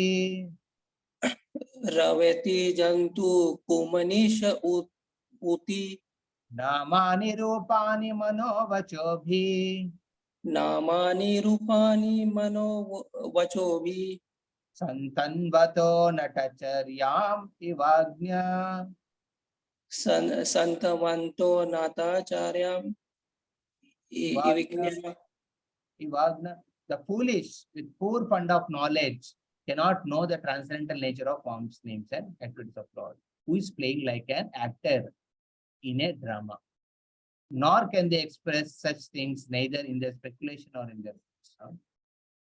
रवेति जन्तु कुमनीष ऊति नामानि रूपाणि मनोवचोभिः नामानि रूपाणि मनो वचोभिः सन्तन्वतो नटचर्याम् इवाज्ञा संतवन्तो नाताचार्यम् Ivagna. The foolish with poor fund of knowledge cannot know the transcendental nature of forms, names, and activities of Lord, who is playing like an actor in a drama. Nor can they express such things neither in their speculation or in their sound.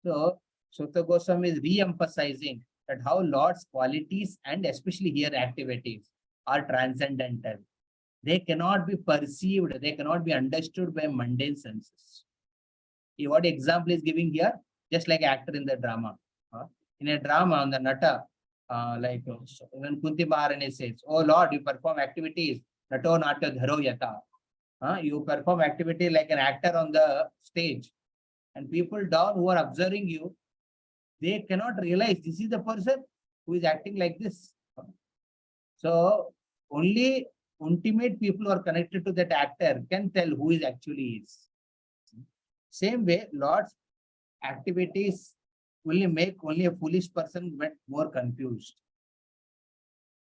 So, Sutta Goswami is re-emphasizing that how Lord's qualities and especially here activities are transcendental. They cannot be perceived, they cannot be understood by mundane senses. What example is giving here? Just like actor in the drama. In a drama, on the nata, like when Kunti Maharani says, "Oh Lord, you perform activities, nato natya dharo yata." You perform activity like an actor on the stage, and people down who are observing you, they cannot realize this is the person who is acting like this. So only intimate people who are connected to that actor can tell who is actually is. Same way, Lord's activities only make only a foolish person get more confused.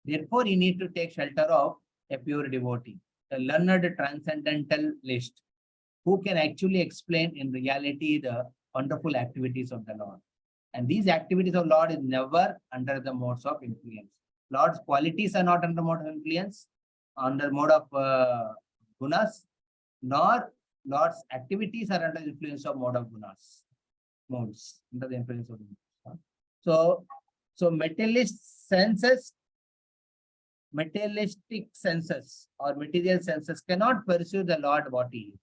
Therefore, you need to take shelter of a pure devotee, a learned transcendentalist who can actually explain in reality the wonderful activities of the Lord. And these activities of Lord is never under the modes of influence. Lord's qualities are not under mode of influence, under mode of gunas, nor Lord's activities are under the influence of mode of gunas, modes, under the influence of gunas. So materialistic senses or material senses cannot pursue the Lord what he is.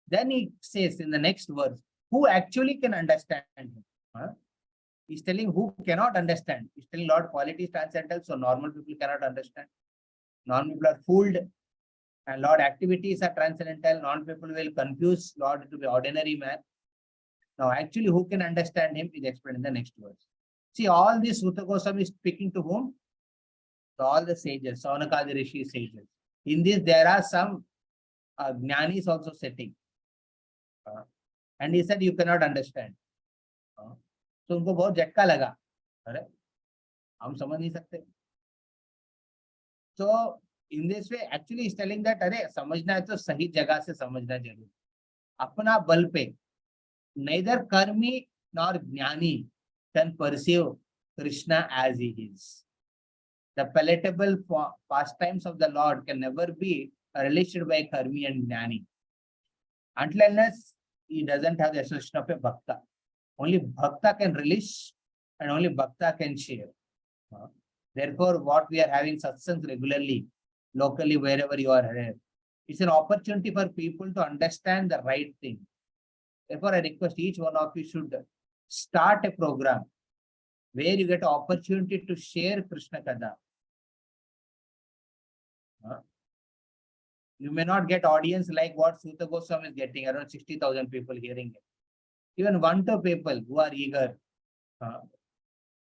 Then he says in the next verse, who actually can understand him? He's telling who cannot understand. He's telling Lord quality is transcendental, so normal people cannot understand. Normal people are fooled, and Lord activities are transcendental. Normal people will confuse Lord to be ordinary man. Now, actually, who can understand him is explained in the next verse. See, all this Sutta Goswami is speaking to whom? To all the sages, Saunakadi Rishi sages. In this, there are some jnanis also sitting. And he said, you cannot understand. तो उनको बहुत झटका लगा, अरे हम समझ नहीं सकते. So in this way actually is telling that अरे समझना है तो सही जगह से समझना जरूर. अपना बल पे neither karmi nor jnani can perceive Krishna as he is. The palatable pastimes of the Lord can never be relished by karmi and jnani until unless he doesn't have the association of a bhakta. Only bhakta can relish and only bhakta can share. Therefore, what we are having satsangs regularly, locally, wherever you are here, it's an opportunity for people to understand the right thing. Therefore, I request each one of you should start a program where you get an opportunity to share Krishna Kada. You may not get audience like what Sutta Goswami is getting, around 60,000 people hearing it. Even 1-2 people who are eager,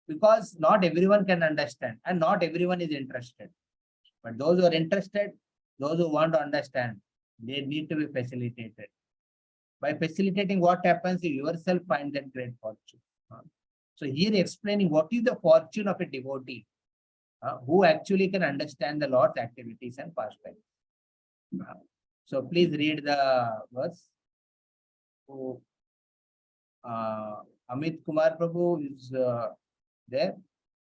because not everyone can understand and not everyone is interested. But those who are interested, those who want to understand, they need to be facilitated. By facilitating, what happens, you yourself find that great fortune. So here explaining what is the fortune of a devotee who actually can understand the Lord's activities and pastimes. So please read the verse. So, Amit Kumar Prabhu is there.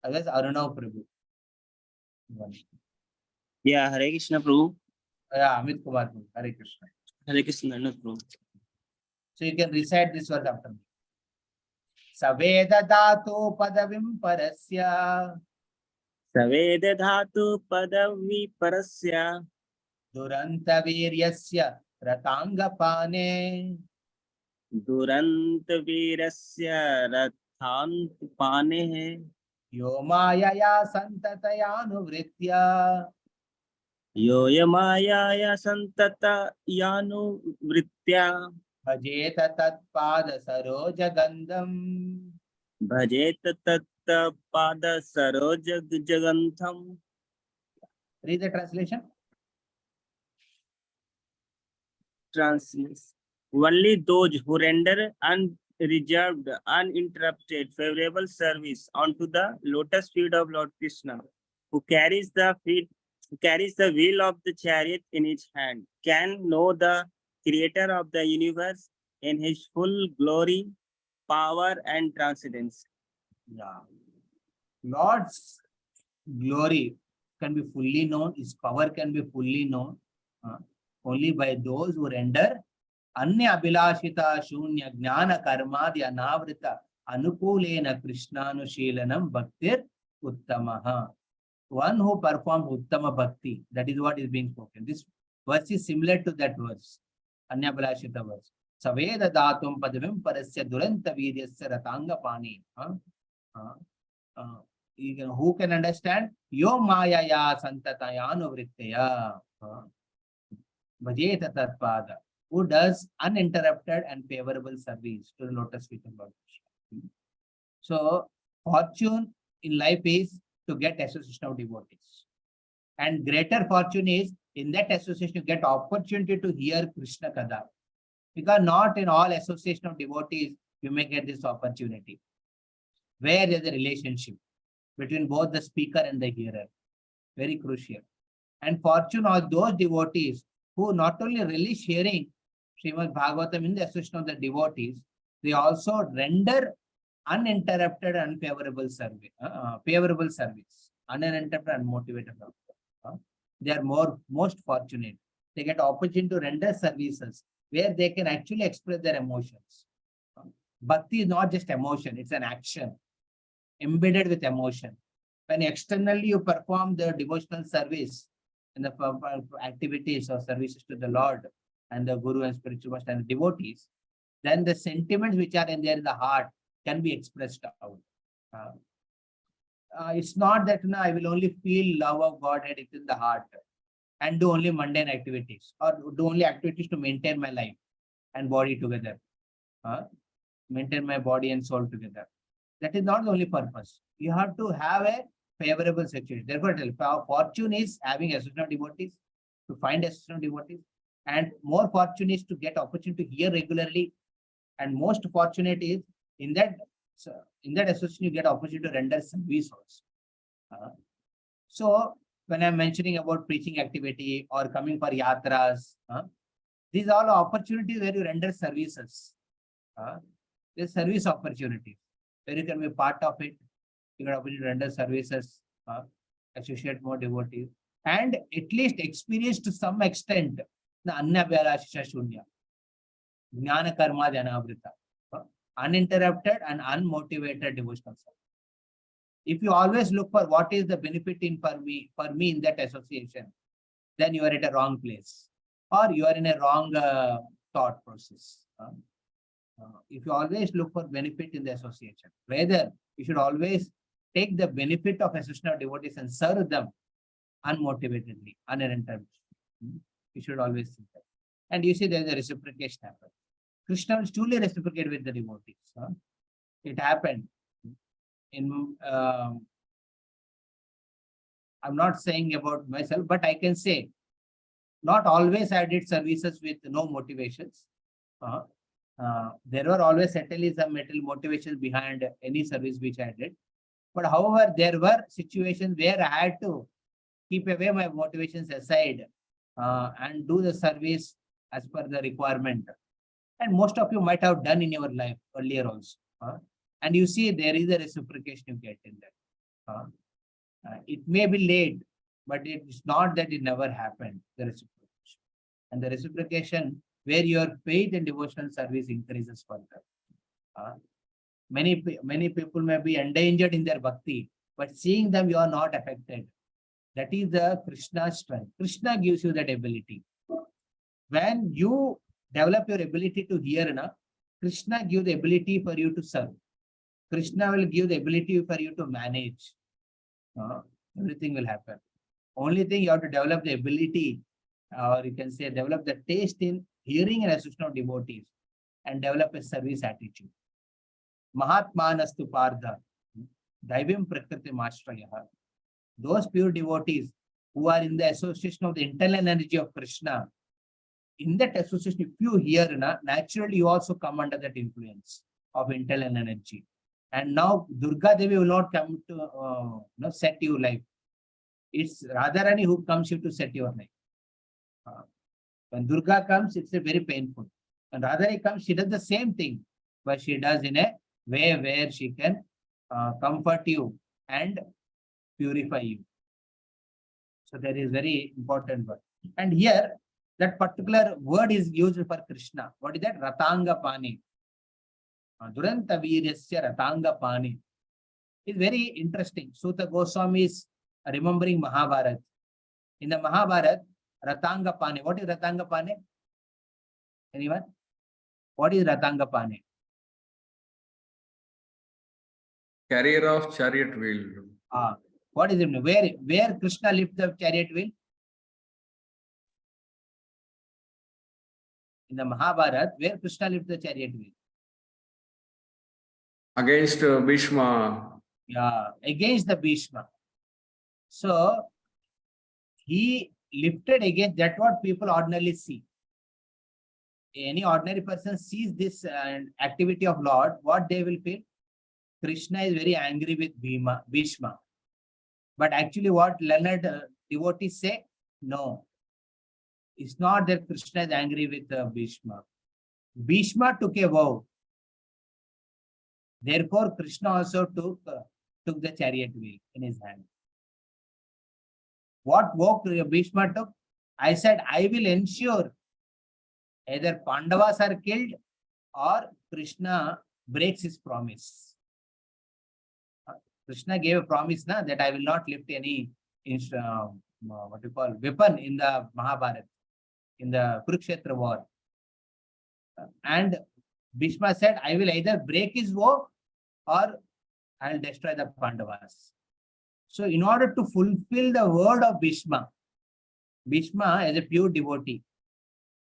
Otherwise, Arunav Prabhu. Yeah, Hare Krishna Prabhu. Yeah, Amit Kumar Prabhu. Hare Krishna. Hare Krishna Prabhu. So you can recite this verse after me. Saveda dhatu padavim parasya. Saveda dhatu padavi parasya. Duranta viryasya ratanga pane. Duranta virasya rathan pane. Yo mayaya santataya anuvritya. Yoya maya santata yanu vritya. Bhajeta tat pada saroja gandham. Bhajeta tatta pada saroja jagantham. Read the translation. Translation. Only those who render unreserved, uninterrupted, favorable service onto the lotus feet of Lord Krishna, who carries the wheel of the chariot in his hand, can know the creator of the universe in his full glory, power, and transcendence. Yeah. Lord's glory can be fully known, his power can be fully known only by those who render Anya Abhilashita Shunya Jnana Karmadi Anavrita Anukulena Krishnanushilanam Bhaktir Uttamaha. One who performs Uttama Bhakti, that is what is being spoken. This verse is similar to that verse, Anya Abhilashita verse. Saveda Datum Padavim Parasya Duranta Vidyasya Ratanga Pani. Who can understand? Yo Maya Ya Santatayanu Vrittaya. Bhajeta Tatpada. Who does uninterrupted and favorable service to the lotus feet of Lord Krishna. So, fortune in life is to get association of devotees. And greater fortune is, in that association, you get opportunity to hear Krishna Kada. Because not in all association of devotees, you may get this opportunity. Where is the relationship between both the speaker and the hearer? Very crucial. And fortune are those devotees who not only relish hearing Srimad Bhagavatam in the association of the devotees, they also render uninterrupted, unfavorable service, favorable service, uninterrupted, unmotivated. They are most fortunate. They get opportunity to render services where they can actually express their emotions. Bhakti is not just emotion, it's an action embedded with emotion. When externally you perform the devotional service and the activities or services to the Lord and the Guru and spiritual master and the devotees, then the sentiments which are in there in the heart can be expressed out. It's not that I will only feel love of Godhead in the heart and do only mundane activities or do only activities to maintain my life and body together. Maintain my body and soul together. That is not the only purpose. You have to have a favorable situation. Therefore, fortune is having association of devotees, to find association of devotees, and more fortune is to get opportunity to hear regularly. And most fortunate is in that association you get opportunity to render service also. So when I'm mentioning about preaching activity or coming for yatras, these are all opportunities where you render services. There's service opportunities where you can be part of it. You can opportunity to render services, associate more devotees, and at least experience to some extent the Anna Bhyarashisha Shunya, Jnana Karma Janavrita, uninterrupted and unmotivated devotional service. If you always look for what is the benefit for me in that association, then you are at a wrong place or you are in a wrong thought process. If you always look for benefit in the association, rather you should always take the benefit of association of devotees and serve them unmotivatedly, uninterrupted. You should always see that. And you see there is a reciprocation happen. Krishna will truly reciprocate with the devotees. It happened in I'm not saying about myself, but I can say not always I did services with no motivations. There were always certainly some motivations behind any service which I did. But however, there were situations where I had to keep away my motivations aside and do the service as per the requirement. And most of you might have done in your life earlier also. And you see there is a reciprocation you get in that. It may be late, but it's not that it never happened, the reciprocation. And the reciprocation where your faith and devotional service increases further. Many people may be endangered in their bhakti, but seeing them, you are not affected. That is the Krishna strength. Krishna gives you that ability. When you develop your ability to hear, Krishna gives the ability for you to serve. Krishna will give the ability for you to manage. Everything will happen. Only thing you have to develop the ability, or you can say develop the taste in hearing and association of devotees and develop a service attitude. Mahatmanastu Pardha, Daivim Prakriti Mashtrayaha. Those pure devotees who are in the association of the internal energy of Krishna, in that association, if you hear, naturally you also come under that influence of internal energy. And now Durga Devi will not come to set you life. It's Radharani who comes you to set your life. When Durga comes, it's a very painful. When Radharani comes, she does the same thing, but she does in a way where she can comfort you and purify you. So that is very important word. And here, that particular word is used for Krishna. What is that? Ratanga Pani. Duranta Viryasya Ratanga Pani. It's very interesting. Sutta Goswami is remembering Mahabharata. In the Mahabharata, Ratanga Pani. What is Ratanga Pani? Anyone? What is Ratanga Pani? Carrier of chariot wheel. What is it? Where Krishna lifts the chariot wheel? In the Mahabharata, where Krishna lifts the chariot wheel? Against Bhishma. Yeah, against the Bhishma. So, he lifted against that what people ordinarily see. Any ordinary person sees this activity of Lord, what they will feel? Krishna is very angry with Bhishma. But actually what learned devotees say, No, it's not that Krishna is angry with Bhishma. Bhishma took a vow. Therefore, Krishna also took the chariot wheel in his hand. What vow Bhishma took? I said, I will ensure either Pandavas are killed or Krishna breaks his promise. Krishna gave a promise that I will not lift any weapon in the Mahabharata, in the Kurukshetra war. And Bhishma said, I will either break his vow or I will destroy the Pandavas. So in order to fulfill the word of Bhishma is a pure devotee.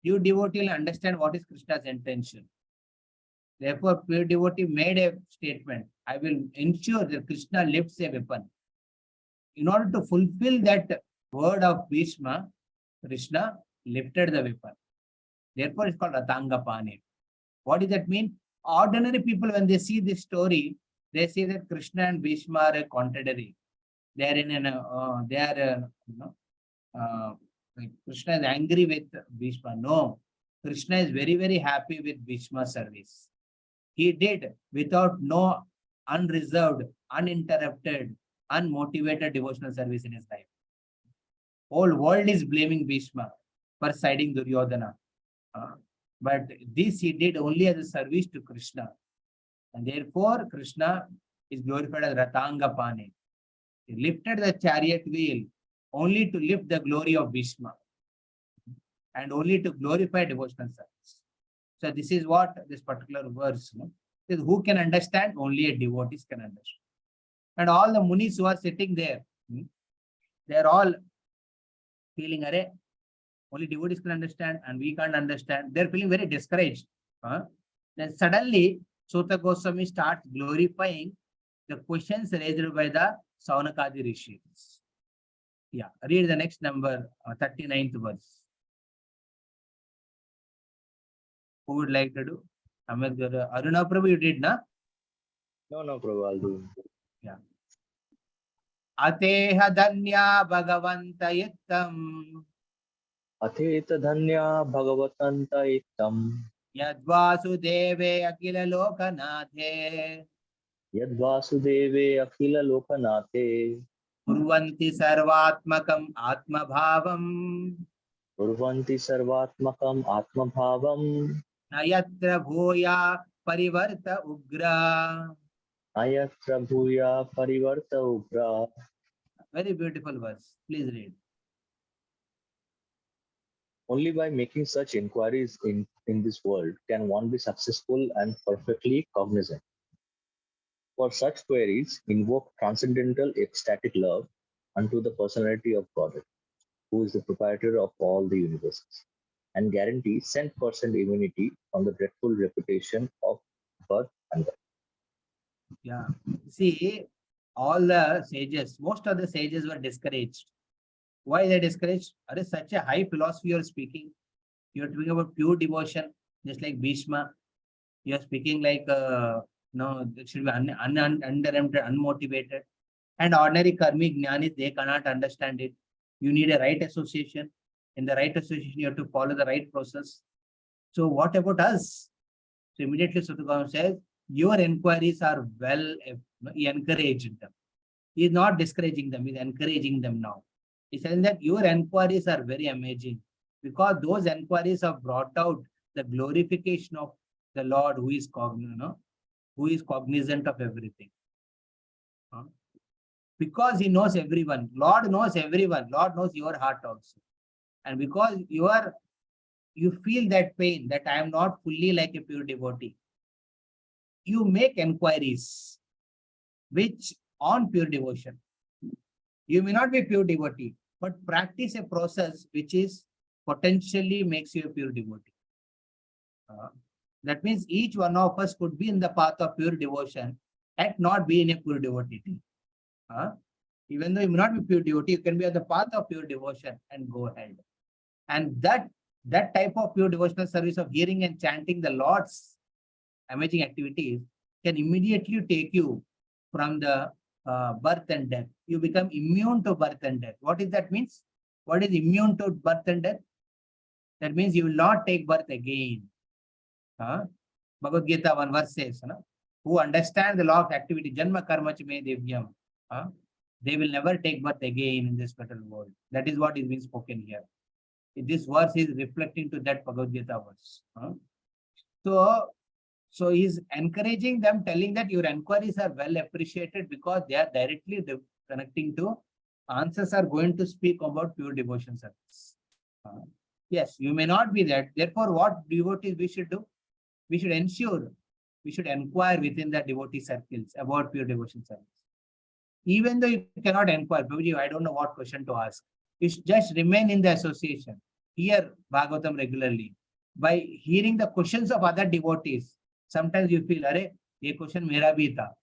Pure devotee will understand what is Krishna's intention. Therefore, pure devotee made a statement, I will ensure that Krishna lifts a weapon. In order to fulfill that word of Bhishma, Krishna lifted the weapon. Therefore, it's called Ratangapane. What does that mean? Ordinary people, when they see this story, they say that Krishna and Bhishma are a contradictory. They are in an, like Krishna is angry with Bhishma. No, Krishna is very, very happy with Bhishma's service. He did without no unreserved, uninterrupted, unmotivated devotional service in his life. Whole world is blaming Bhishma for siding Duryodhana. But this he did only as a service to Krishna. And therefore, Krishna is glorified as Ratangapane. He lifted the chariot wheel only to lift the glory of Bhishma and only to glorify devotional service. So this is what this particular verse is. Who can understand? Only a devotee can understand. And all the munis who are sitting there, they are all feeling, Are, only devotees can understand and we can't understand. They're feeling very discouraged. Then suddenly, Sutta Goswami starts glorifying the questions raised by the Saunakadi Rishis. Yeah, read the next number, 39th verse. Who would like to do? Aruna Prabhu, you did, na? No, Prabhu, I'll do. Yeah. Ateha Dhanya Bhagavanta Yittam Atheta Dhanya Bhagavatanta Itam Yadvasudeve Akila Lokanathe Yadvasudeve Akhila Lokanate Kurvanti Sarvatmakam Atma Bhavam Urvanti Sarvatmakam Atma Bhavam Nayatra Bhoya Parivarta Ugra. Ayatra Bhuya Parivarta Ugra. Very beautiful verse. Please read. Only by making such inquiries in this world can one be successful and perfectly cognizant. For such queries, invoke transcendental ecstatic love unto the personality of God, who is the proprietor of all the universes, and guarantee 100% immunity from the dreadful reputation of birth and death. Yeah. See, all the sages, most of the sages were discouraged. Why they discouraged? Are such a high philosophy you're speaking. You're talking about pure devotion, just like Bhishma. You're speaking like, no, it should be underempted, unmotivated. And ordinary karmic jnanis, they cannot understand it. You need a right association. In the right association, you have to follow the right process. So what about us? So immediately Sutta Goswami says, your inquiries are well, he encouraged them. He is not discouraging them, he is encouraging them now. He says that your inquiries are very amazing because those inquiries have brought out the glorification of the Lord who is cognizant of everything. Because he knows everyone. Lord knows everyone. Lord knows your heart also. And because you feel that pain that I am not fully like a pure devotee, you make inquiries which on pure devotion. You may not be a pure devotee, but practice a process which is potentially makes you a pure devotee. That means each one of us could be in the path of pure devotion and not be in a pure devotee. Even though you may not be pure devotee, you can be on the path of pure devotion and go ahead. And that type of pure devotional service of hearing and chanting the Lord's amazing activities can immediately take you from the birth and death. You become immune to birth and death. What is that means? What is immune to birth and death? That means you will not take birth again. Bhagavad Gita 1 verse says, who understand the law of activity, Janma Karma Chame Devyam, they will never take birth again in this material world. That is what is being spoken here. This verse is reflecting to that Bhagavad Gita verse. So he's encouraging them, telling that your enquiries are well appreciated because they are directly connecting to answers are going to speak about pure devotion service. Yes, you may not be that. Therefore, what devotees we should do? We should ensure, we should inquire within the devotee circles about pure devotion service. Even though you cannot inquire, Prabhuji, I don't know what question to ask. You should just remain in the association. Hear Bhagavatam regularly. By hearing the questions of other devotees, sometimes you feel, "Arey, ye question mera bhi tha."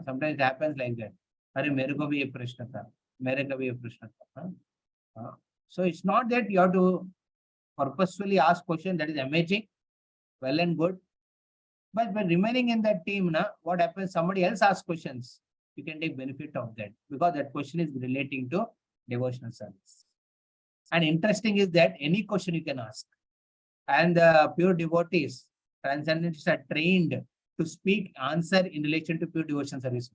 Sometimes it happens like that. "Arey, mere ko bhi ye prashna tha. Mere ko bhi ye prashna tha." So it's not that you have to purposefully ask question that is amazing, well and good. But by remaining in that team, what happens? Somebody else asks questions. You can take benefit of that because that question is relating to devotional service. And interesting is that any question you can ask. And the pure devotees, transcendentalists are trained to speak, answer in relation to pure devotion service.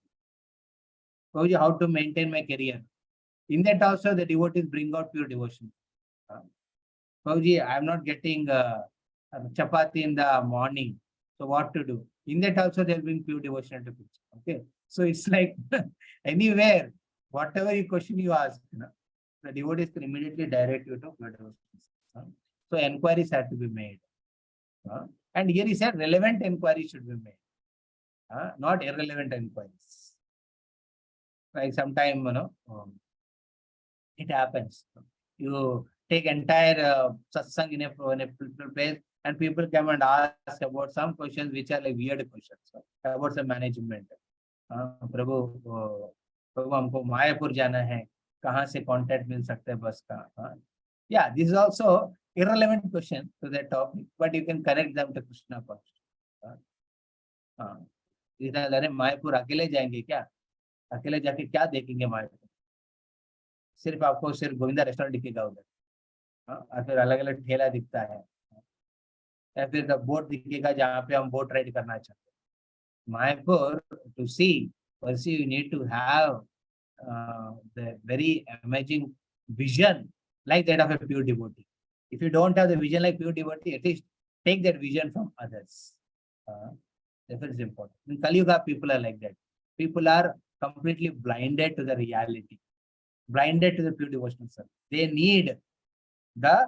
How to maintain my career. In that also, the devotees bring out pure devotion. Prabhuji, I am not getting chapati in the morning. So what to do? In that also, they'll bring pure devotion to picture. Okay. So it's like anywhere, whatever question you ask, the devotees can immediately direct you to pure devotion. So inquiries have to be made. And here he said relevant inquiries should be made. Not irrelevant inquiries. Like sometime, it happens. You take entire satsang in a place and people come and ask about some questions which are like weird questions about some management. प्रभु हमको मायापुर जाना है, कहाँ से contact मिल सकता है बस का? Yeah, this is also irrelevant question to that topic, but you can connect them to Krishna first. अरे मायापुर अकेले जाएंगे क्या? अकेले जाके क्या देखेंगे मायापुर? सिर्फ आपको सिर्फ गोविंदा रेस्टोरेंट दिखेगा उधर, और फिर अलग अलग ठेला दिखता है, या फिर द बोट दिखेगा जहाँ पे हम बोट राइड करना चाहते हैं. Mayapur, to see, first you need to have the very amazing vision like that of a pure devotee. If you don't have the vision like pure devotee, at least take that vision from others. That is important. In Kali Yuga, people are like that. People are completely blinded to the reality, blinded to the pure devotional service. They need the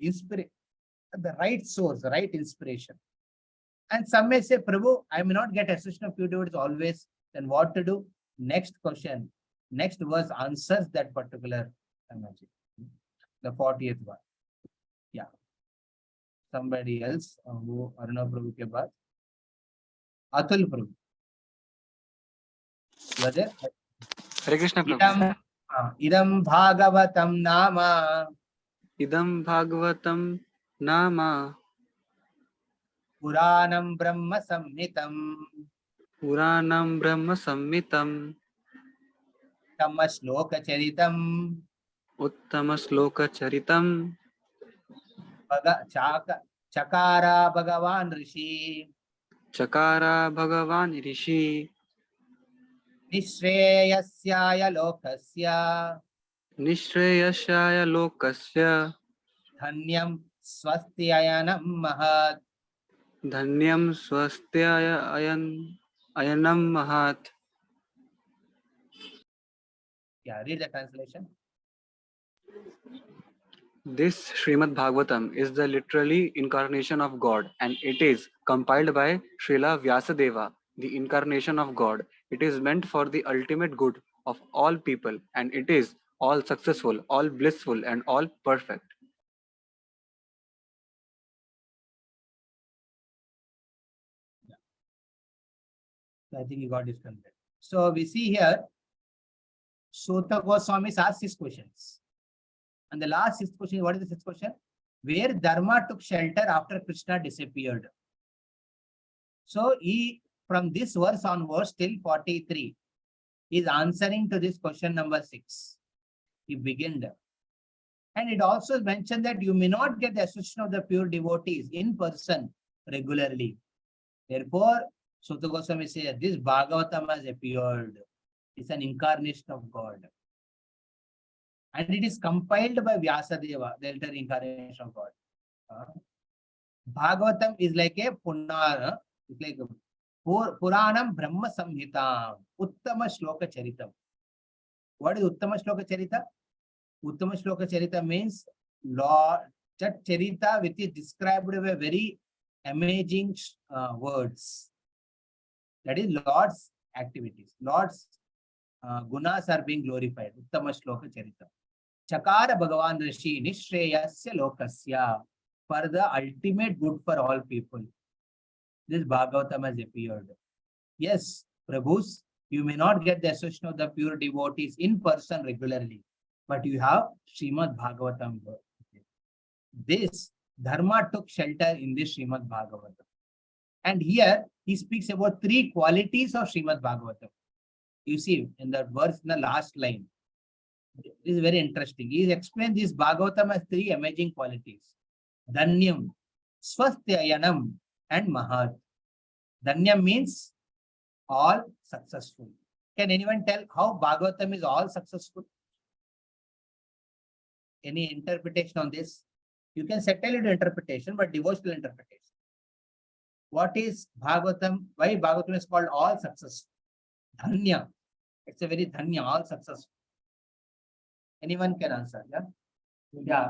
inspiration, the right source, the right inspiration. And some may say, Prabhu, I may not get association of pure devotees always. Then what to do? Next question, next verse answers that particular energy. The 40th one. Yeah. Somebody else who Aruna Prabhu ke baad. Atul Prabhu. You are there? Hare Krishna Prabhu. Idam Bhagavatam Nama. Idam Bhagavatam Nama. Puranam Brahma Samhitam. Puranam Brahma Samhitam. Uttama Shloka Charitam. Uttama Shloka Charitam. Chakara Bhagavan Rishi. Chakara Bhagavan Rishi. Nishreyasya lokasya. Nishreyasya lokasya. Dhanyam swastyayanam mahat. Dhanyam swasthya ayanam mahat. Yeah, read the translation. This Srimad Bhagvatam is the literally incarnation of God, and it is compiled by Srila Vyasadeva, the incarnation of God. It is meant for the ultimate good of all people, and it is all successful, all blissful, and all perfect. I think you got disconnected. So we see here, Sota Goswami asked 6 questions. And the last 6th question, what is the 6th question? Where Dharma took shelter after Krishna disappeared. So from this verse onwards till 43, is answering to this question number 6. He began. And it also mentioned that you may not get the association of the pure devotees in person regularly. Therefore, Sutta Goswami says this Bhagavatam has appeared. It's an incarnation of God. And it is compiled by Vyasadeva, the elder incarnation of God. Bhagavatam is like a Purana, it's like a Puranam Brahma Samhitam, Uttama Shloka Charitam. What is Uttama Shloka Charita? Uttama Shloka Charita means Lord Chat Charita, which is described with a very amazing words. That is Lord's activities. Lord's gunas are being glorified. Uttama Shloka Charita. Chakara Bhagavan Rishi Nishreyasya Lokasya, for the ultimate good for all people. This Bhagavatam has appeared. Yes, Prabhus, you may not get the association of the pure devotees in person regularly, but you have Srimad Bhagavatam. This Dharma took shelter in this Srimad Bhagavatam. And here he speaks about 3 qualities of Srimad Bhagavatam. You see in the verse in the last line. It is very interesting. He explained this Bhagavatam as 3 amazing qualities. Dhanyam, Swastyayanam, and Mahat. Dhanyam means all successful. Can anyone tell how Bhagavatam is all successful? Any interpretation on this? You can settle into interpretation, but devotional interpretation. What is Bhagavatam? Why Bhagavatam is called all successful? Dhanya. It's a very dhanya, all successful. Anyone can answer, yeah? Yeah,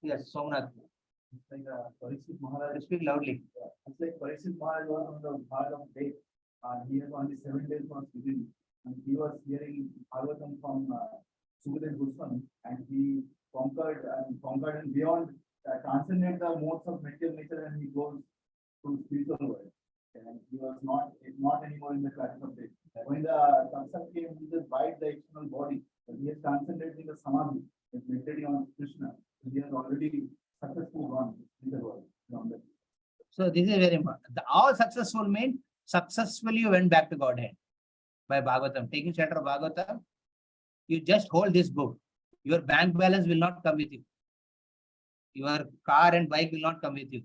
yes, Somnath. It's like Parikshit Maharaj. Speak loudly. It's like Parikshit Maharaj was on the part of day. He has only 7 days for studying, and he was hearing Bhagavatam from Sukadeva Goswami, and he conquered and beyond, transcended the modes of material nature, and he goes to spiritual world. And he was not anymore in the class of day. When the concept came, he just bite the external body, but he has transcended in the samadhi, is meditating on Krishna. So he has already successfully gone in the world. So this is very important. The all successful means successfully you went back to Godhead by Bhagavatam. Taking shelter of Bhagavatam, you just hold this book. Your bank balance will not come with you. Your car and bike will not come with you.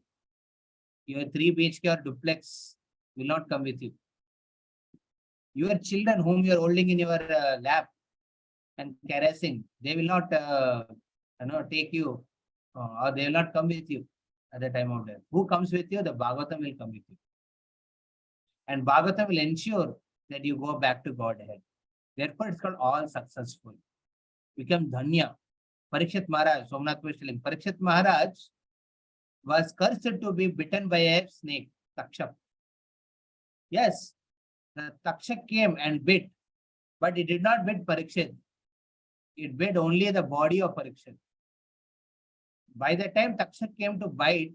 Your 3 BHK or duplex will not come with you. Your children whom you are holding in your lap and caressing, they will not take you or they will not come with you at the time of death. Who comes with you? The Bhagavatam will come with you. And Bhagavatam will ensure that you go back to Godhead. Therefore, it's called all successful. Become Dhanya. Parikshit Maharaj, Somnath was telling, Parikshit Maharaj was cursed to be bitten by a snake, Takshak. Yes, the Takshak came and bit, but it did not bit Parikshit. It bit only the body of Parikshit. By the time Takshak came to bite,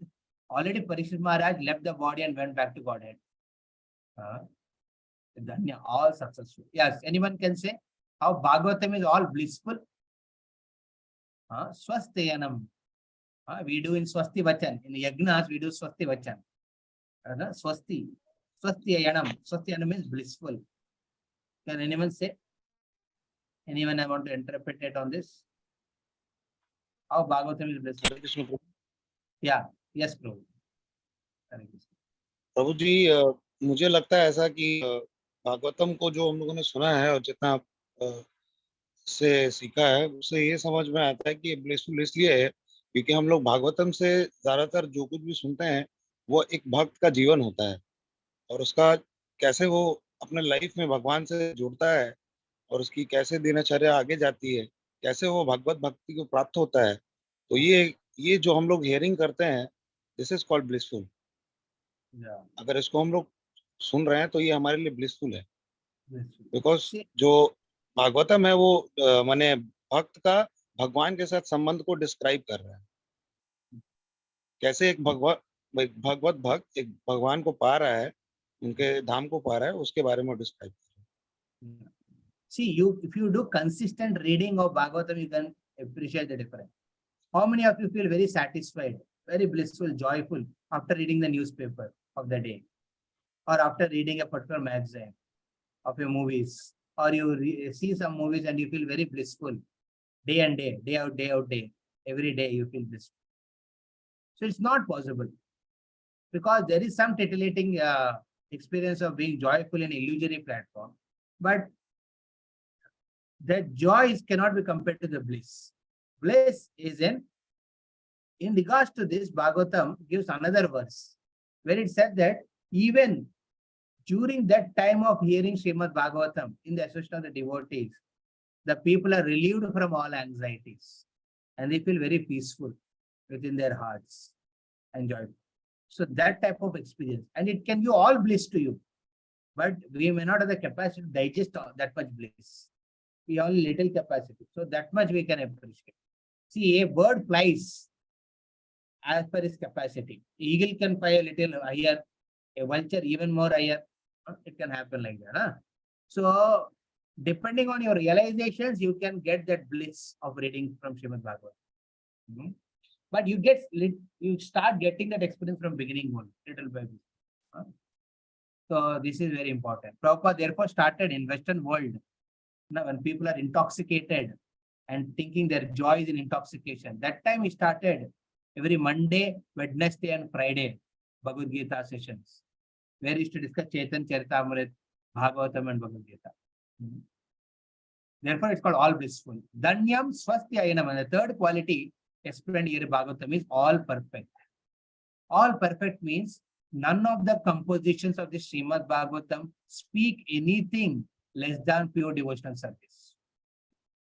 already Parikshit Maharaj left the body and went back to Godhead. Dhanya, all successful. Yes, anyone can say how Bhagavatam is all blissful? Swasthayanam. We do in Swasti Vachan. In Yagnas, we do Swasti Vachan. Swasti. Swasthayanam. Swasthayanam means blissful. Can anyone say? Anyone I want to interpret it on this? How Bhagavatam is blissful? Yeah. Yes, Prabhu. प्रभु जी, मुझे लगता है ऐसा कि भागवतम को जो हम लोगों ने सुना है और जितना से सीखा है, उससे ये समझ में आता है कि ये ब्लिसफुल इसलिए है क्योंकि हम लोग भागवतम से ज्यादातर जो कुछ भी सुनते हैं वो एक भक्त का जीवन होता है और उसका कैसे वो अपने लाइफ में भगवान से जुड़ता है और उसकी कैसे दिनचर्या आगे जाती है, कैसे वो भगवत भक्ति को प्राप्त होता है। तो ये जो हम लोग हियरिंग करते हैं, दिस इज कॉल्ड ब्लिसफुल। अगर इसको हम लोग सुन रहे हैं तो ये हमारे लिए ब्लिसफुल है, बिकॉज जो भागवतम है वो माने भक्त का भगवान के साथ संबंध को डिस्क्राइब कर रहा है। कैसे एक भगवत भक्त एक भगवान को पा रहा है, उनके धाम को पा रहा है, उसके बारे में डिस्क्राइब कर रहा है। See, if you do consistent reading of Bhagavatam, you can appreciate the difference. How many of you feel very satisfied, very blissful, joyful after reading the newspaper of the day or after reading a particular magazine? of your movies, or you see some movies and you feel very blissful, day and day, day out, day out, day. Every day you feel blissful. So it's not possible, because there is some titillating experience of being joyful in illusory platform, but the joy cannot be compared to the bliss. Bliss is in regards to this, Bhagavatam gives another verse where it said that even during that time of hearing Srimad Bhagavatam in the association of the devotees, the people are relieved from all anxieties and they feel very peaceful within their hearts and joyful. So that type of experience, and it can be all bliss to you, but we may not have the capacity to digest that much bliss. We have little capacity, so that much we can appreciate. See, a bird flies as per his capacity. Eagle can fly a little higher, a vulture even more higher. It can happen like that. Huh? So, depending on your realizations, you can get that bliss of reading from Srimad Bhagavatam. But you start getting that experience from beginning on, little by little. Huh? So this is very important. Prabhupada therefore started in Western world. Now, when people are intoxicated and thinking their joy is in intoxication, that time he started every Monday, Wednesday, and Friday Bhagavad Gita sessions, where he used to discuss Chaitan Charitamrita, Bhagavatam, and Bhagavad Gita. Therefore, it's called all blissful. Danyam Swastya Ayanam. The third quality explained here in Bhagavatam is all perfect. All perfect means none of the compositions of the Srimad Bhagavatam speak anything less than pure devotional service.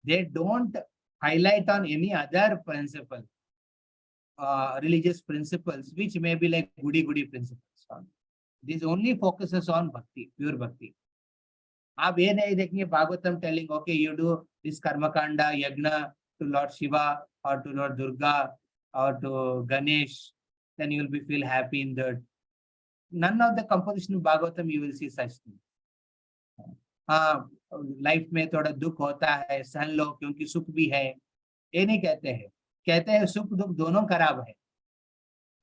They don't highlight on any other principle, religious principles, which may be like goody principles. This only focuses on bhakti, pure bhakti. आप ये नहीं देखेंगे Bhagavatam telling, okay, you do this karma kanda, yagna to Lord Shiva or to Lord Durga or to Ganesh, then you will be feel happy in that. None of the composition of Bhagavatam you will see such thing. Life में थोड़ा दुख होता है, सहन लो क्योंकि सुख भी है, ये नहीं कहते हैं. कहते हैं सुख दुख दोनों खराब है,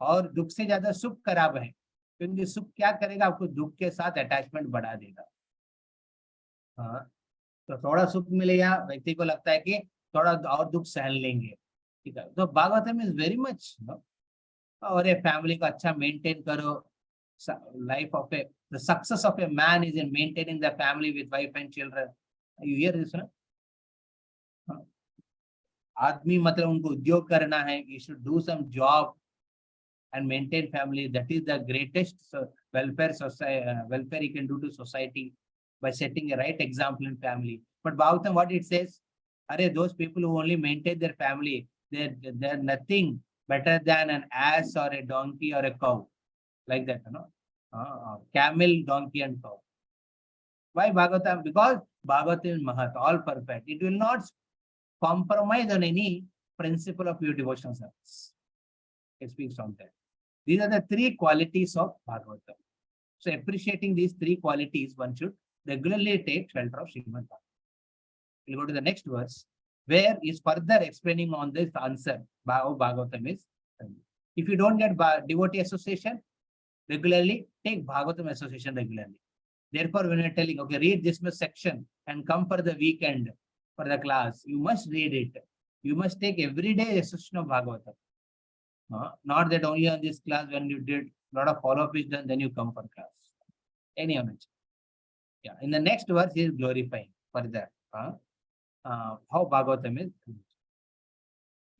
और दुख से ज्यादा सुख खराब है, क्योंकि सुख क्या करेगा, आपको दुख के साथ अटैचमेंट बढ़ा देगा. हाँ, तो थोड़ा सुख मिलेगा, व्यक्ति को लगता है कि थोड़ा और दुख सहन लेंगे. ठीक है, तो भागवतम इज वेरी मच. और ये फैमिली को अच्छा मेंटेन करो. Life of the success of a man is in maintaining the family with wife and children. You hear this, no? आदमी मतलब उनको उद्योग करना है. You should do some job and maintain family. That is the greatest welfare he can do to society by setting a right example in family. But Bhagavatam, what it says, those people who only maintain their family, they're nothing better than an ass or a donkey or a cow. Like that, camel, donkey, and cow. Why Bhagavatam? Because Bhagavatam is Mahat, all perfect. It will not compromise on any principle of pure devotional service. It speaks on that. These are the three qualities of Bhagavatam. So appreciating these three qualities, one should regularly take shelter of Srimad Bhagavatam. We'll go to the next verse, where is further explaining on this answer how Bhagavatam is. If you don't get devotee association regularly, take Bhagavatam association regularly. Therefore, when you're telling, okay, read this much section and come for the weekend for the class, you must read it. You must take everyday association of Bhagavatam. Not that only on this class when you did a lot of follow-up is done, then you come for class. Any of it. Yeah. In the next verse, he is glorifying further how Bhagavatam is.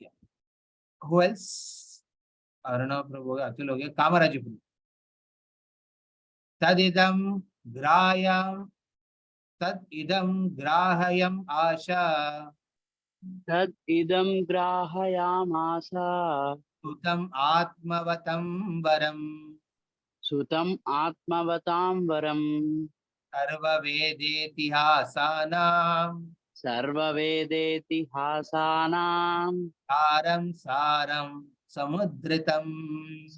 Yeah. Who else? Aruna Prabhu, Atul Hoge, Kamaraji Prabhu. Tadidam grahayam asha. Tadidam grahayam asa. Sutam atmavatam varam. Sutam atmavatam varam. Sarva vedeti hasanam. Sarva vedeti hasanam. Saram samudritam.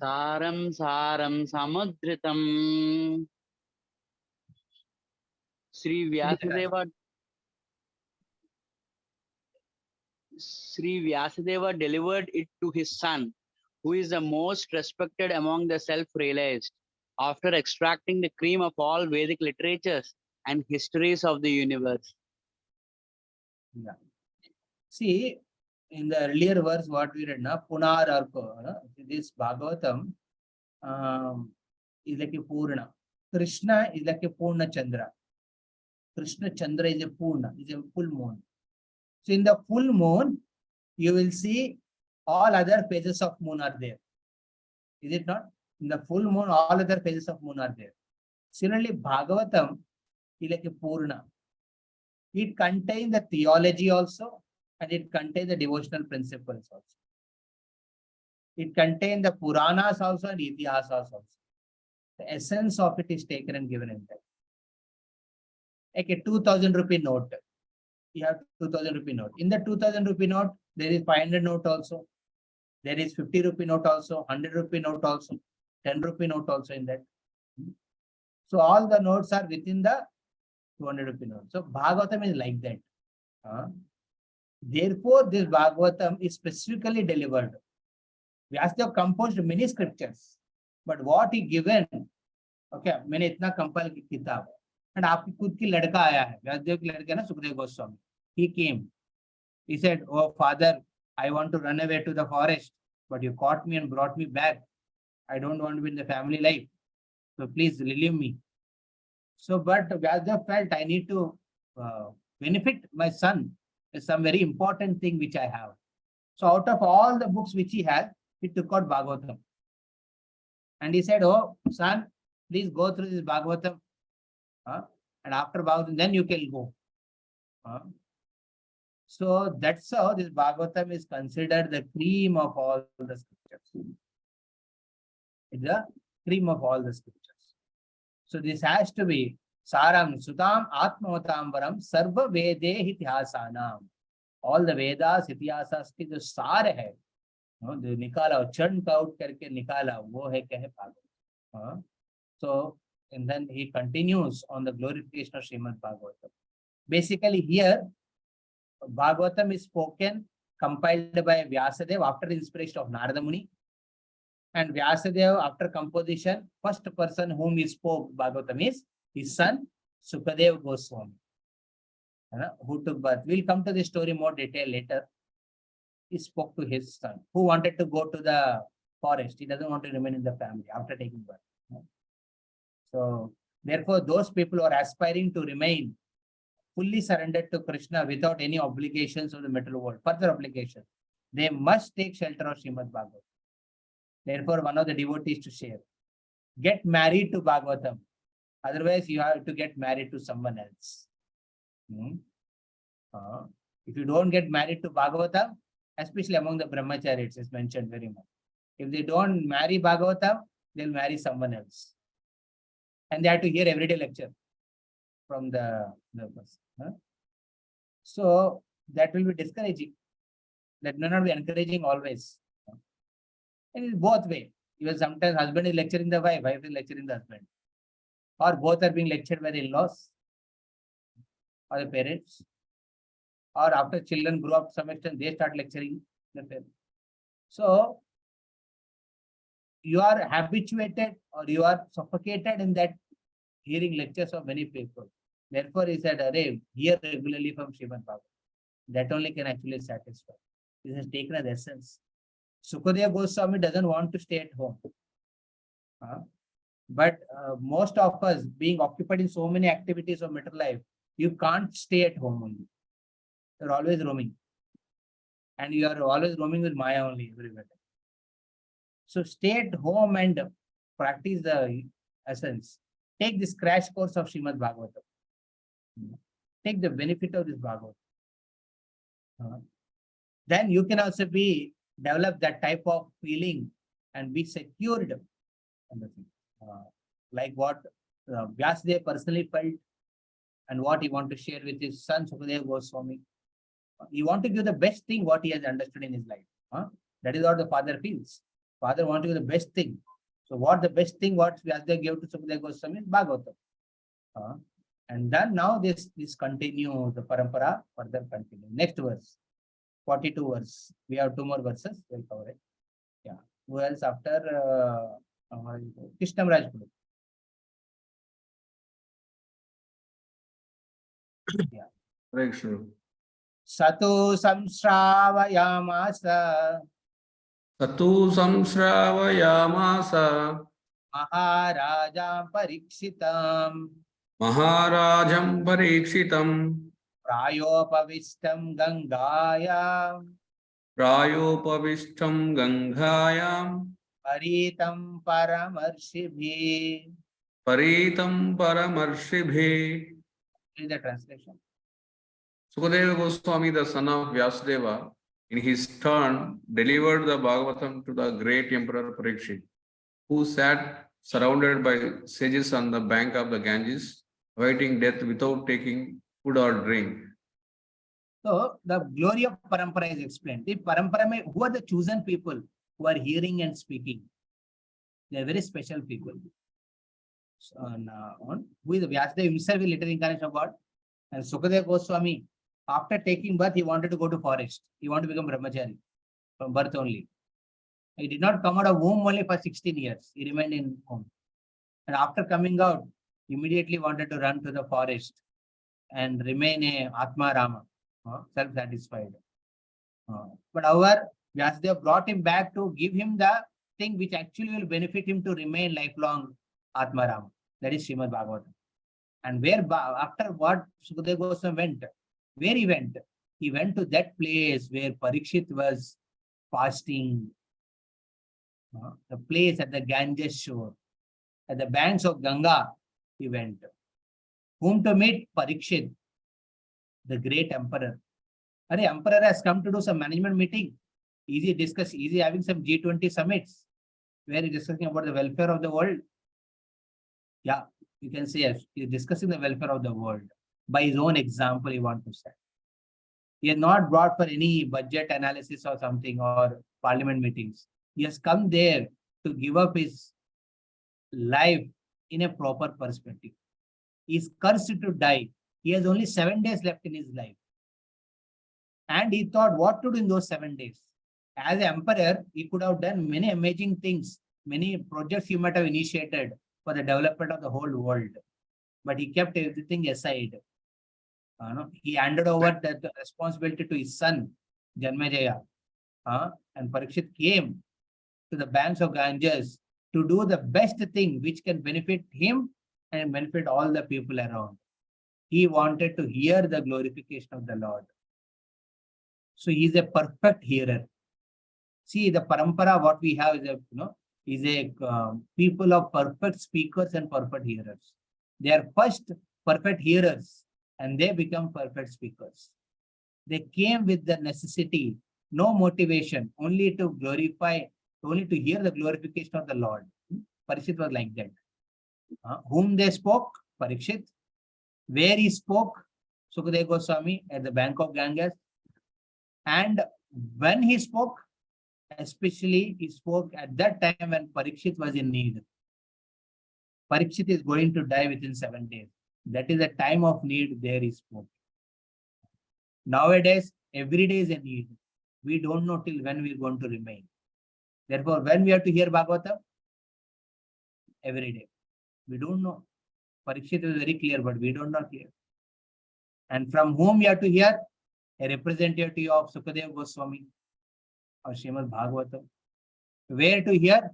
Saram samudritam. Sri Vyasadeva delivered it to his son, who is the most respected among the self-realized, after extracting the cream of all Vedic literatures and histories of the universe. Yeah. See, in the earlier verse, what we read, na Punar Arko, this Bhagavatam is like a Purna. Krishna is like a Purna Chandra. Krishna Chandra is a Purna, is a full moon. So in the full moon, you will see all other phases of moon are there. Is it not? In the full moon, all other phases of moon are there. Similarly, Bhagavatam is like a Purna. It contains the theology also, and it contains the devotional principles also. It contains the Puranas also and Itihasas also. The essence of it is taken and given in that. Like a 2000 rupee note. You have 2000 rupee note. In the 2000 rupee note, there is 500 note also. There is 50 rupee note also, 100 rupee note also, 10 rupee note also in that. So all the notes are within the 200 rupee note. So Bhagavatam is like that. Therefore, this Bhagavatam is specifically delivered. Vyasadeva composed many scriptures, but what he given, okay, मैंने इतना compile की किताब, and आपकी खुद की लड़का आया है, व्यासदेव की लड़का ना Sukhdev Goswami. He came. He said, "Oh Father, I want to run away to the forest, but you caught me and brought me back. I don't want to be in the family life, so please relieve me." So, but Vyasadeva felt I need to benefit my son. Is some very important thing which I have. So out of all the books which he had, he took out Bhagavatam. And he said, "Oh, son, please go through this Bhagavatam. And after Bhagavatam, then you can go." So that's how this Bhagavatam is considered the cream of all the scriptures. It's the cream of all the scriptures. So this has to be Saram Sutam Atmavatambaram Sarva Vede Hityasanam. All the Vedas, Ityasas की जो सार है, जो निकाला, churned out करके निकाला, वो है क्या है Bhagavatam. So, and then he continues on the glorification of Srimad Bhagavatam. Basically here, Bhagavatam is spoken, compiled by Vyasadeva after the inspiration of Narada Muni. And Vyasadeva, after composition, first person whom he spoke Bhagavatam is his son, Sukadeva Goswami, who took birth. We'll come to the story more detail later. He spoke to his son, who wanted to go to the forest. He doesn't want to remain in the family after taking birth. So, therefore, those people who are aspiring to remain fully surrendered to Krishna without any obligations of the material world, further obligations, they must take shelter of Srimad Bhagavatam. Therefore, one of the devotees to share, get married to Bhagavatam. Otherwise, you have to get married to someone else. If you don't get married to Bhagavatam, especially among the brahmacharis, it's mentioned very much. If they don't marry Bhagavatam, they'll marry someone else. And they have to hear everyday lecture from the person. So that will be discouraging. That may not be encouraging always. And it's both way. Even sometimes husband is lecturing the wife, wife is lecturing the husband. Or both are being lectured by the in-laws or the parents. Or after children grow up to some extent, they start lecturing the parents. So you are habituated or you are suffocated in that hearing lectures of many people. Therefore, he said, "Arey, hear regularly from Srimad Bhagavatam." That only can actually satisfy. This has taken as essence. Sukadeva Goswami doesn't want to stay at home. But most of us, being occupied in so many activities of material life, you can't stay at home only. You're always roaming. And you are always roaming with Maya only everywhere. So stay at home and practice the essence. Take this crash course of Srimad Bhagavatam. Take the benefit of this Bhagavatam. Then you can also develop that type of feeling and be secured. Like what Vyasadeva personally felt and what he wanted to share with his son Sukadeva Goswami. He wants to give the best thing what he has understood in his life. That is what the father feels. Father wants to give the best thing. So what the best thing what Vyasadeva gave to Sukadeva Goswami is Bhagavatam. And then now this continue, the parampara further continue. Next verse, 42 verse. We have 2 more verses. We'll cover it. Yeah. Who else after Krishna Raj Guru? Hare Krishna. Satu samshravayamasa Satu samshravayamasa Maharajam Parikshitam Maharajam Parikshitam Prayopavistam Gangaya Prayopavistam Ganghayam Paritam Paramarshibhi. Paritam Paramarshibhe. Is the translation. Sukadeva Goswami, the son of Vyasadeva, in his turn delivered the Bhagavatam to the great Emperor Parikshit, who sat surrounded by sages on the bank of the Ganges, awaiting death without taking food or drink. So the glory of parampara is explained. The parampara, who are the chosen people who are hearing and speaking? They are very special people. So, who is Vyasadeva himself, a literal incarnation of God, and Sukadeva Goswami, after taking birth, he wanted to go to forest. He wanted to become brahmachari from birth only. He did not come out of womb only for 16 years. He remained in home. And after coming out, immediately wanted to run to the forest and remain a Atma Rama, self-satisfied. But however, Vyasadeva brought him back to give him the thing which actually will benefit him to remain lifelong Atma Rama. That is Srimad Bhagavatam. And where, after what Sukadeva Goswami went, where he went? He went to that place where Parikshit was fasting, the place at the Ganges shore, at the banks of Ganga, he went. Whom to meet? Parikshit, the great emperor. The emperor has come to do some management meeting. Is he having some G20 summits where he's discussing about the welfare of the world? Yeah, you can say yes. He's discussing the welfare of the world. By his own example, he wants to say. He has not brought for any budget analysis or something or parliament meetings. He has come there to give up his life in a proper perspective. He is cursed to die. He has only 7 days left in his life. And he thought what to do in those 7 days. As an emperor, he could have done many amazing things, many projects he might have initiated for the development of the whole world. But he kept everything aside. He handed over the responsibility to his son, Janmejaya. And Parikshit came to the banks of Ganges to do the best thing which can benefit him and benefit all the people around. He wanted to hear the glorification of the Lord. So he is a perfect hearer. See, the parampara, what we have is a people of perfect speakers and perfect hearers. They are first perfect hearers and they become perfect speakers. They came with the necessity, no motivation, only to glorify, only to hear the glorification of the Lord. Parikshit was like that. Whom they spoke? Parikshit. Where he spoke? Sukadeva Goswami at the bank of Ganges. And when he spoke, especially he spoke at that time when Parikshit was in need. Parikshit is going to die within 7 days. That is the time of need, there he spoke. Nowadays, every day is a need. We don't know till when we are going to remain. Therefore, when we have to hear Bhagavatam? Every day. We don't know. Parikshit is very clear, but we don't know clear. And from whom we have to hear? A representative of Sukadeva Goswami or Srimad Bhagavatam. Where to hear?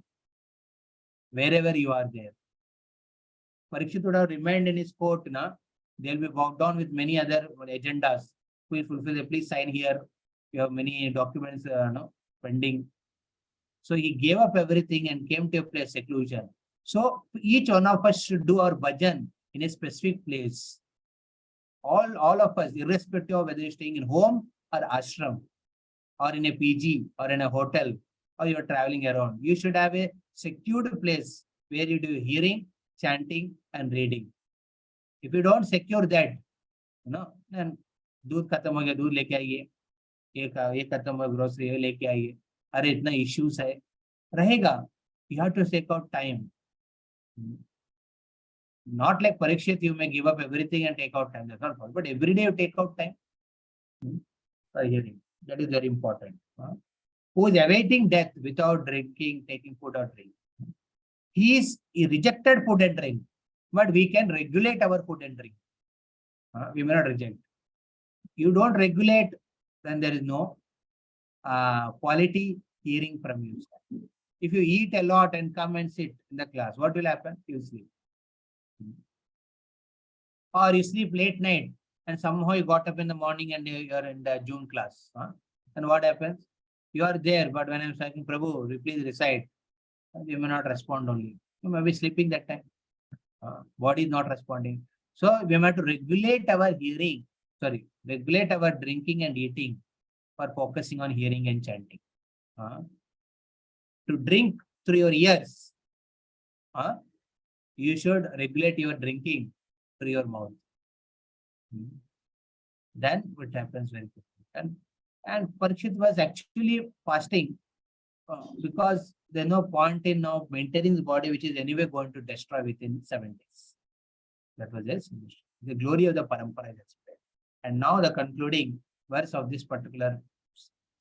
Wherever you are there. Parikshit would have remained in his court. They'll be walked down with many other agendas. Please fulfill it. Please sign here. You have many documents pending. So he gave up everything and came to a place seclusion. So each one of us should do our bhajan in a specific place. All of us, irrespective of whether you're staying in home or ashram, or in a PG, or in a hotel, or you're traveling around, you should have a secured place where you do hearing, chanting, and reading. If you don't secure that, then दूध खत्म हो गया, दूध लेके आइए, एक खत्म हो ग्रोसरी लेके आइए, अरे इतना issues है, रहेगा. You have to take out time. Not like Parikshit, you may give up everything and take out time. That's not possible. But every day you take out time for hearing. That is very important. Who is awaiting death without drinking, taking food or drink? He rejected food and drink, but we can regulate our food and drink. We may not reject. You don't regulate, then there is no quality hearing from you. If you eat a lot and come and sit in the class, what will happen? You sleep. Or you sleep late night and somehow you got up in the morning and you are in the June class. And what happens? You are there, but when I'm saying, Prabhu, please recite, you may not respond only. You may be sleeping that time. Body is not responding. So we have to regulate our hearing, regulate our drinking and eating for focusing on hearing and chanting. To drink through your ears, you should regulate your drinking through your mouth. Then what happens very quickly. And Parikshit was actually fasting because there's no point in now maintaining the body, which is anyway going to destroy within 7 days. That was his solution. The glory of the parampara is explained. And now the concluding verse of this particular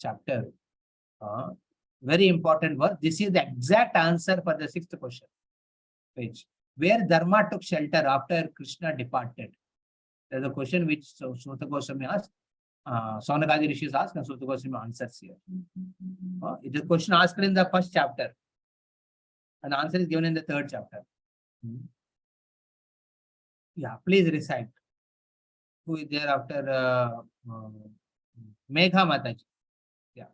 chapter, very important verse. This is the exact answer for the 6th question, page, where Dharma took shelter after Krishna departed. There's a question which Suta Goswami asked, Saunakadi Rishis asked, and Suta Goswami answers here. It is a question asked in the 1st chapter, and the answer is given in the 3rd chapter. Yeah, please recite. Who is there after Megha Mataji? Yeah.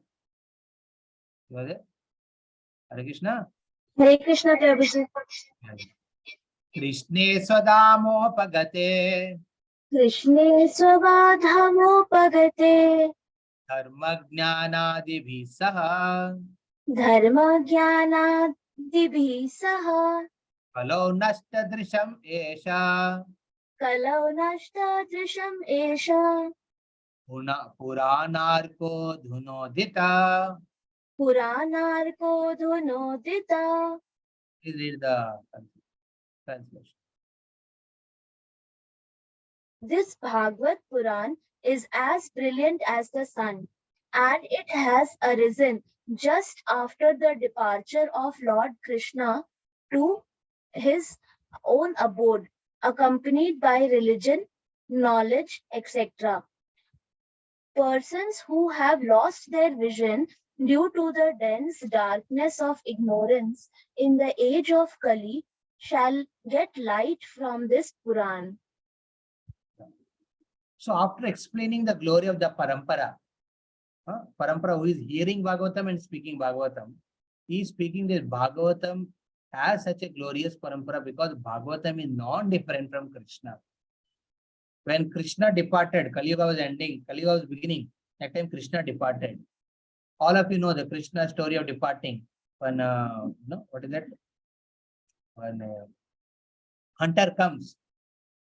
You are there? Hare Krishna. Hare Krishna, Prabhuji. Krishne Swadamopagate Krishne Svabadhamopagate Dharma Jnanadibhi Saha Dharma Jnanadibhi Saha Kalo Nashtadrisham Esha Kalau Nashtadrisham Esha Puranarko Dhunodita. Puranarko Dhunodita. Please read the translation. This Bhagavad Puran is as brilliant as the sun, and it has arisen just after the departure of Lord Krishna to his own abode, accompanied by religion, knowledge, etc. Persons who have lost their vision due to the dense darkness of ignorance in the age of Kali shall get light from this Puran. So after explaining the glory of the parampara, parampara who is hearing Bhagavatam and speaking Bhagavatam, he is speaking this Bhagavatam has such a glorious parampara because Bhagavatam is non-different from Krishna. When Krishna departed, Kali Yuga was ending, Kali Yuga was beginning, that time Krishna departed. All of you know the Krishna story of departing. When, what is that? When hunter comes,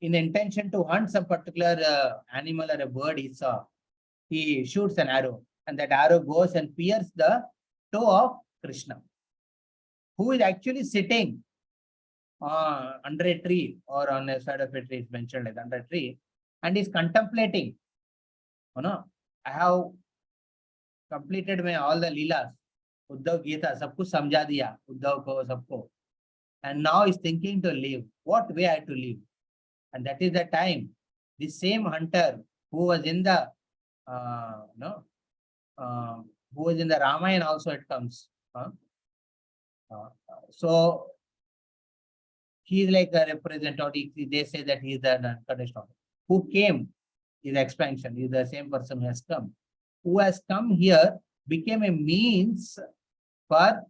in the intention to hunt some particular animal or a bird he saw, he shoots an arrow, and that arrow goes and pierces the toe of Krishna, who is actually sitting under a tree or on the side of a tree, it's mentioned like under a tree, and is contemplating. I have completed my all the leelas, Uddhav Gita, sab kuch samjha diya, Uddhav ko, sabko. And now is thinking to live. What way I have to live? And that is the time the same hunter who was in the who was in the Ramayana also it comes. So he is like a representative. They say that he is the conditional. Who came is expansion. He is the same person who has come. Who has come here became a means for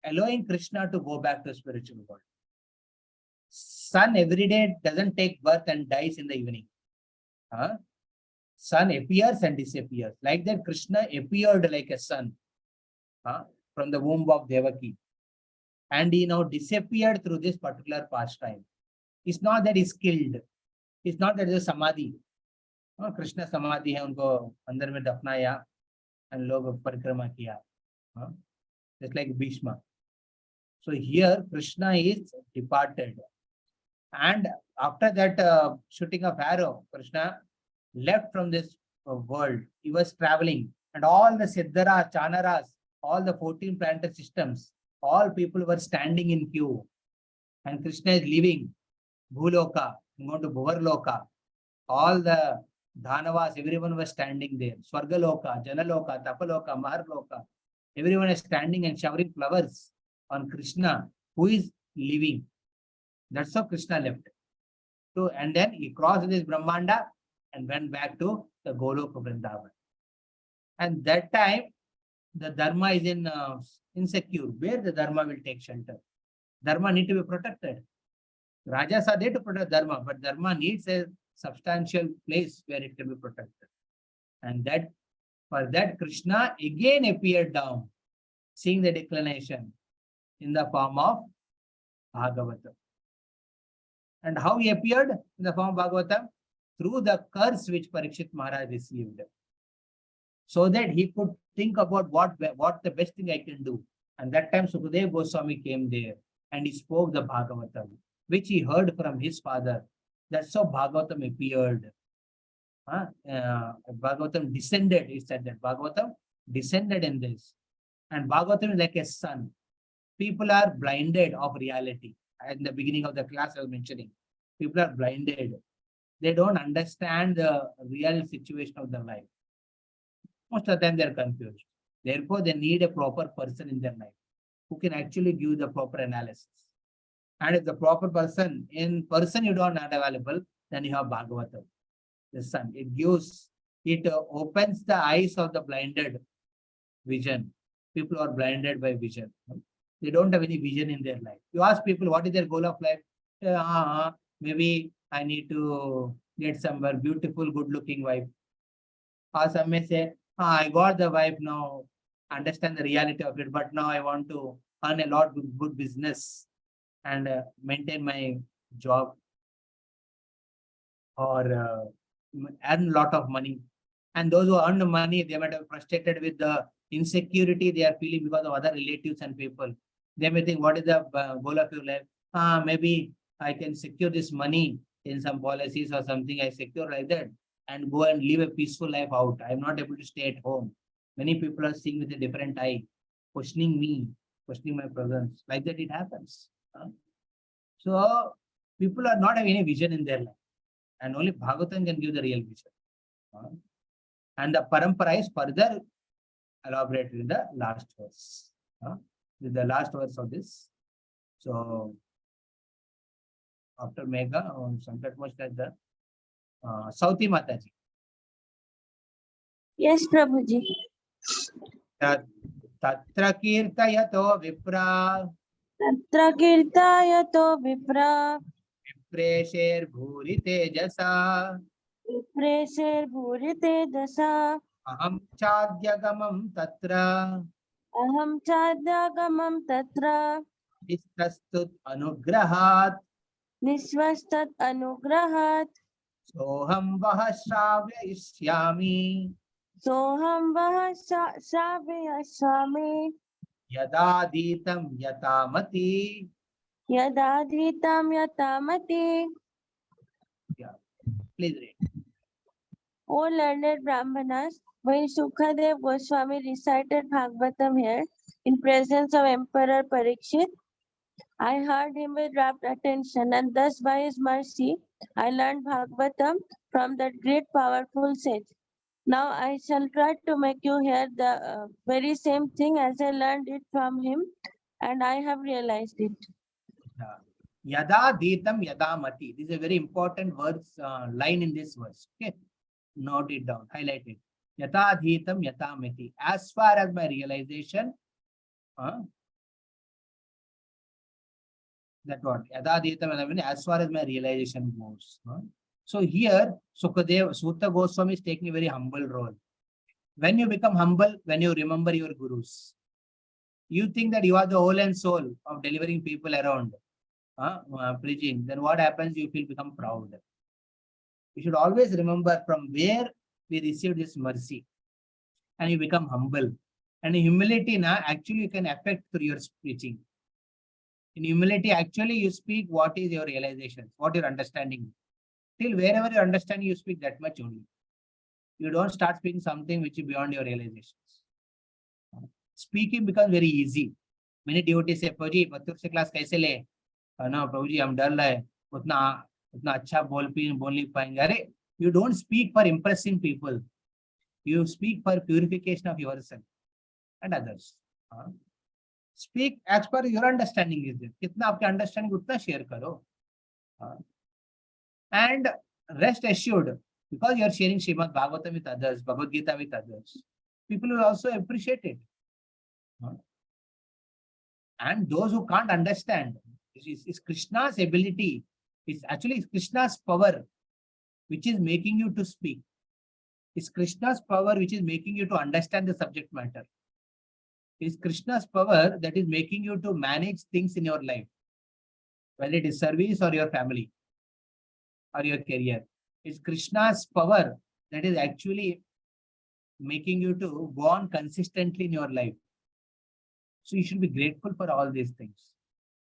allowing Krishna to go back to spiritual world. Sun every day doesn't take birth and dies in the evening. Sun appears and disappears. Like that, Krishna appeared like a sun from the womb of Devaki. And he now disappeared through this particular pastime. It's not that he's killed. It's not that there's a samadhi. Krishna samadhi hai, unko andar mein dafnaya and log parikrama kiya. Just like Bhishma. So here Krishna is departed. And after that shooting of arrow, Krishna left from this world. He was traveling. And all the Siddharas, Chanaras, all the 14 planetary systems, all people were standing in queue. And Krishna is leaving Bhuloka, I'm going to Bhuvarloka. All the Dhanavas, everyone was standing there. Swargaloka, Janaloka, Tapaloka, Maharloka. Everyone is standing and showering flowers on Krishna, who is living. That's how Krishna left. So, and then he crossed this Brahmanda and went back to the Goloka Vrindavan. And that time, the Dharma is in insecure. Where the Dharma will take shelter? Dharma need to be protected. Rajas are there to protect Dharma, but Dharma needs a substantial place where it can be protected. And that for that, Krishna again appeared down, seeing the declination in the form of Bhagavatam. And how he appeared in the form of Bhagavatam? Through the curse which Parikshit Maharaj received. So that he could think about what the best thing I can do. And that time Sukadeva Goswami came there and he spoke the Bhagavatam, which he heard from his father. That's how Bhagavatam appeared. Bhagavatam descended, he said that Bhagavatam descended in this. And Bhagavatam is like a sun. People are blinded of reality. In the beginning of the class I was mentioning, people are blinded. They don't understand the real situation of their life. Most of the time they are confused. Therefore, they need a proper person in their life who can actually give the proper analysis. And if the proper person in person you don't have available, then you have Bhagavatam, the sun. It opens the eyes of the blinded vision. People are blinded by vision. They don't have any vision in their life. You ask people what is their goal of life? Maybe I need to get some beautiful, good-looking wife. Or some may say, I got the wife now, understand the reality of it, but now I want to earn a lot of good business and maintain my job or earn a lot of money. And those who earn the money, they might have frustrated with the insecurity they are feeling because of other relatives and people. They may think, what is the goal of your life? Maybe I can secure this money in some policies or something. I secure like that and go and live a peaceful life out. I'm not able to stay at home. Many people are seeing with a different eye, questioning me, questioning my presence. Like that it happens. So people are not having any vision in their life. And only Bhagavatam can give the real vision. And the parampara is further elaborated in the last verse. The last verse of this. So after Mega, Sankat much like the Sauti Mataji. Yes, Prabhuji. Tatra kirtayato vipra. Tatra kirtayato vipra. Vipresher bhuri tejasa. Vipresher bhuri tejasa. Aham chadyagamam tatra. Aham chadyagamam tatra. Nistastut anugrahat. Nishvastat anugrahat. Soham vaha shravyaishyami. Soham vaha shravyaishyami. Yadaditam yatamati. Yadadhitam yatamati. Yeah, please read. O learned Brahmanas, when Sukadeva Goswami recited Bhagavatam here in presence of Emperor Parikshit, I heard him with rapt attention, and thus by his mercy I learned Bhagavatam from that great powerful sage. Now I shall try to make you hear the very same thing as I learned it from him, and I have realized it. Yada ditam yadamati. This is a very important words line in this verse. Okay, note it down, highlight it. Yata dhitam yatamati. As far as my realization, that what yada dhitam yatamati, as far as my realization goes. So here, Sutta Goswami is taking a very humble role. When you become humble, when you remember your gurus, you think that you are the whole and soul of delivering people around. Preaching, then what happens? You become proud. You should always remember from where we received this mercy, and you become humble. And in humility, actually you can affect through your preaching. In humility, actually you speak what is your realization, what your understanding. Till wherever you understand, you speak that much only. You don't start speaking something which is beyond your realizations. Speaking becomes very easy. Many devotees say, Prabhuji, Patur se class kaise le? No, Prabhuji, I'm dull. उतना उतना अच्छा बोल नहीं पाएंगे. अरे, you don't speak for impressing people. You speak for purification of yourself and others. Speak as per your understanding is there. कितना आपके understanding उतना share करो. And rest assured, because you are sharing Srimad Bhagavatam with others, Bhagavad Gita with others, people will also appreciate it. And those who can't understand, is Krishna's ability, it's actually Krishna's power which is making you to speak. It's Krishna's power which is making you to understand the subject matter. It's Krishna's power that is making you to manage things in your life, whether it is service or your family or your career. It's Krishna's power that is actually making you to go on consistently in your life. So you should be grateful for all these things.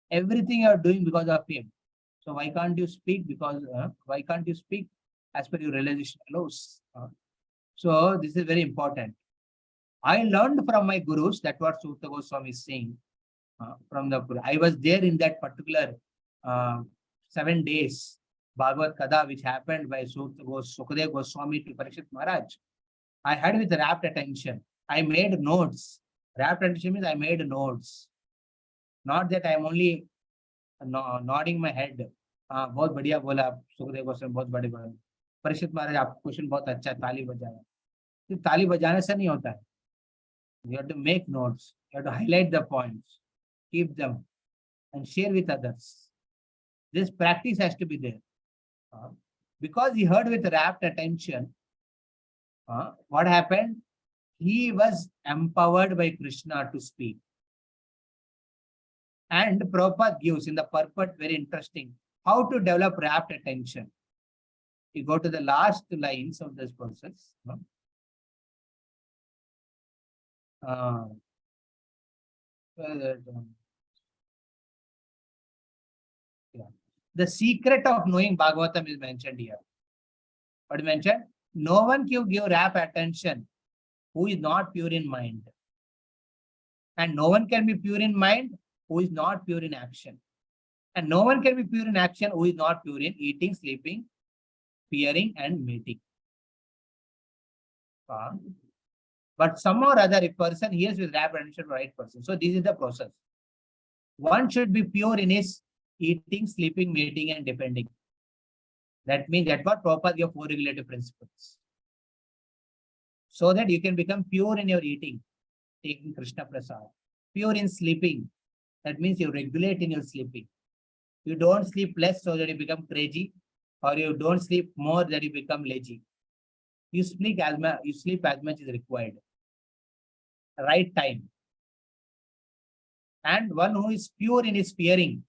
Everything you are doing because of him. So why can't you speak? Because why can't you speak as per your realization allows? So this is very important. I learned from my gurus. That's what Sutta Goswami is saying. From the Guru. I was there in that particular 7 days Bhagavad Kada, which happened by Sukadev Goswami to Parikshit Maharaj. I had with rapt attention. I made notes. Rapt attention means I made notes. Not that I am only nodding my head. बहुत बढ़िया बोला सुखदेव गोस्वामी, बहुत बड़े बोला. परीक्षित महाराज, आप question बहुत अच्छा, ताली बजाया. ताली बजाने से नहीं होता है. You have to make notes. You have to highlight the points, keep them, and share with others. This practice has to be there. Because he heard with rapt attention, what happened? He was empowered by Krishna to speak. And Prabhupada gives in the purport, very interesting, how to develop rapt attention. You go to the last lines of this process. The secret of knowing Bhagavatam is mentioned here. What mentioned? No one can give rapt attention who is not pure in mind. And no one can be pure in mind who is not pure in action. And no one can be pure in action who is not pure in eating, sleeping, fearing, and mating. But somehow or other, a person hears with rapt attention, right person. So this is the process. One should be pure in his eating, sleeping, mating, and depending. That means that's what Prabhupada gave 4 regulative principles. So that you can become pure in your eating, taking Krishna Prasad. Pure in sleeping. That means you regulate in your sleeping. You don't sleep less so that you become crazy, or you don't sleep more that you become lazy. You sleep as much as required. Right time. And one who is pure in his fearing,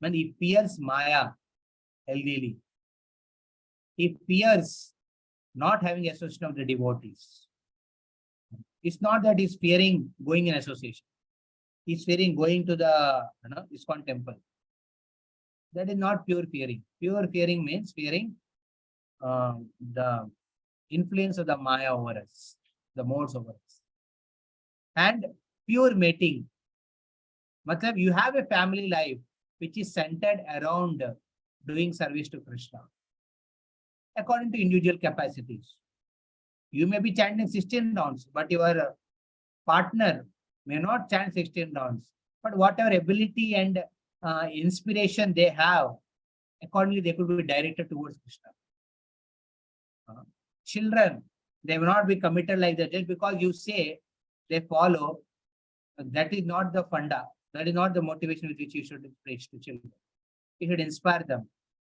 when he fears Maya healthily, he fears not having association of the devotees. It's not that he's fearing going in association. He's fearing going to the ISKCON temple. That is not pure fearing. Pure fearing means fearing the influence of the Maya over us, the modes over us. And pure mating. Matlab, you have a family life which is centered around doing service to Krishna according to individual capacities. You may be chanting 16 rounds, but your partner may not chant 16 rounds. But whatever ability and inspiration they have, accordingly they could be directed towards Krishna. Children, they will not be committed like that. Just because you say they follow, that is not the funda. That is not the motivation with which you should preach to children. You should inspire them.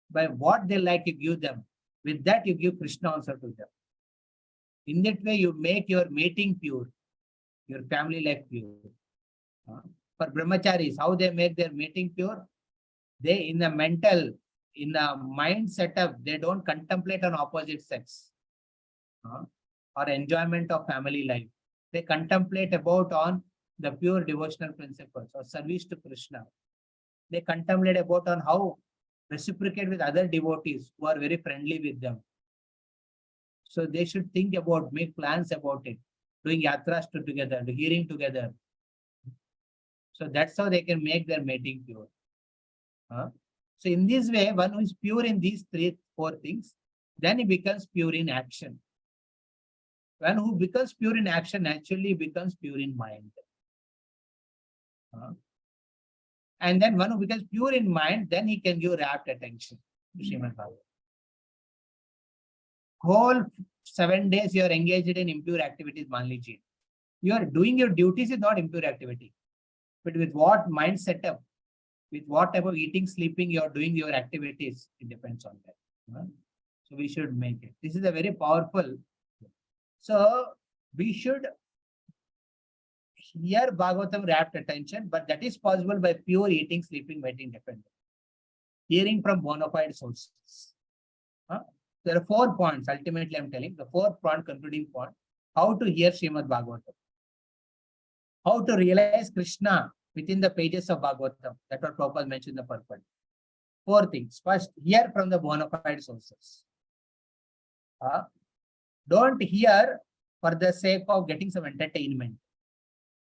By what they like, you give them. With that, you give Krishna also to them. In that way, you make your mating pure, your family life pure. For brahmacharis, how they make their mating pure? They, in the mind setup, they don't contemplate on opposite sex or enjoyment of family life. They contemplate about on the pure devotional principles or service to Krishna. They contemplate about on how reciprocate with other devotees who are very friendly with them. So they should think about, make plans about it, doing yatras together, hearing together. So that's how they can make their mating pure. So in this way, one who is pure in these four things, then he becomes pure in action. One who becomes pure in action naturally becomes pure in mind. And then one who becomes pure in mind, then he can give rapt attention to Srimad Bhagavatam. Whole 7 days you are engaged in impure activities, Manliji. You are doing your duties is not impure activity. But with what mind setup, with what type of eating, sleeping, you are doing your activities, it depends on that. So we should make it. This is a very powerful. So we should hear Bhagavatam rapt attention, but that is possible by pure eating, sleeping, waiting, dependent. Hearing from bona fide sources. There are 4 points, ultimately I'm telling, the 4th point, concluding point, how to hear Srimad Bhagavatam. How to realize Krishna within the pages of Bhagavatam. That's what Prabhupada mentioned in the purport. 4 things. First, hear from the bona fide sources. Don't hear for the sake of getting some entertainment.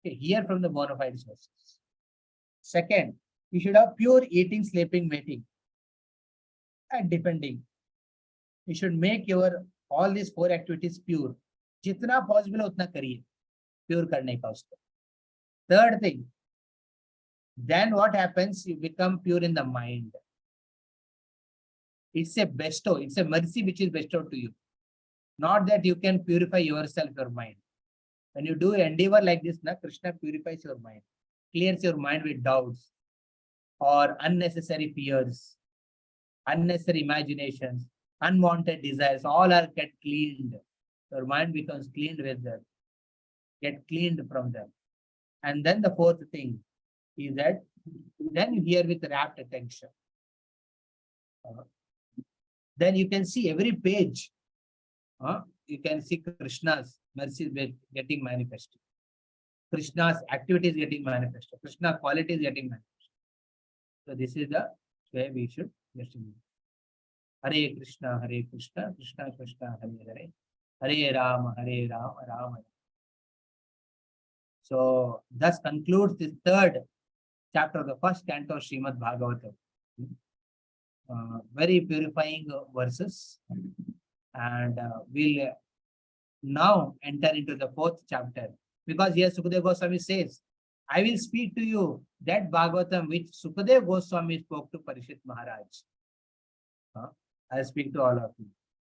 Okay, hear from the bona fide sources. Second, you should have pure eating, sleeping, mating, and depending. You should make your all these 4 activities pure. Jitna possible utna kariye. Pure karne ka usko. Third thing, then what happens? You become pure in the mind. It's a bestow, it's a mercy which is bestowed to you. Not that you can purify yourself, your mind. When you do endeavor like this, Krishna purifies your mind, clears your mind with doubts or unnecessary fears, unnecessary imaginations, unwanted desires, all are get cleaned. Your mind becomes cleaned with them, get cleaned from them. And then the 4th thing is that then you hear with rapt attention. Then you can see every page. You can see Krishna's mercy getting manifested. Krishna's activities getting manifested. Krishna's qualities getting manifested. So this is the way we should listen. Hare Krishna, Krishna Krishna, Hare Hare. Hare Rama, Rama Rama. So thus concludes this 3rd chapter of the 1st canto of Srimad Bhagavatam. Very purifying verses. And we'll now enter into the 4th chapter. Because here Sukadeva Goswami says, I will speak to you that Bhagavatam which Sukadeva Goswami spoke to Parishit Maharaj. I'll speak to all of you.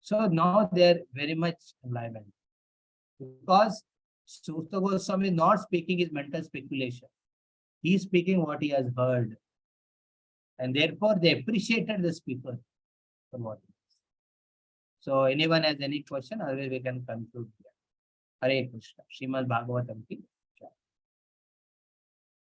So now they're very much enlivened. Because Sukadeva Goswami is not speaking his mental speculation. He is speaking what he has heard. And therefore they appreciated the speaker for what he is. So anyone has any question, otherwise we can conclude here. Hare Krishna. Srimad Bhagavatam ki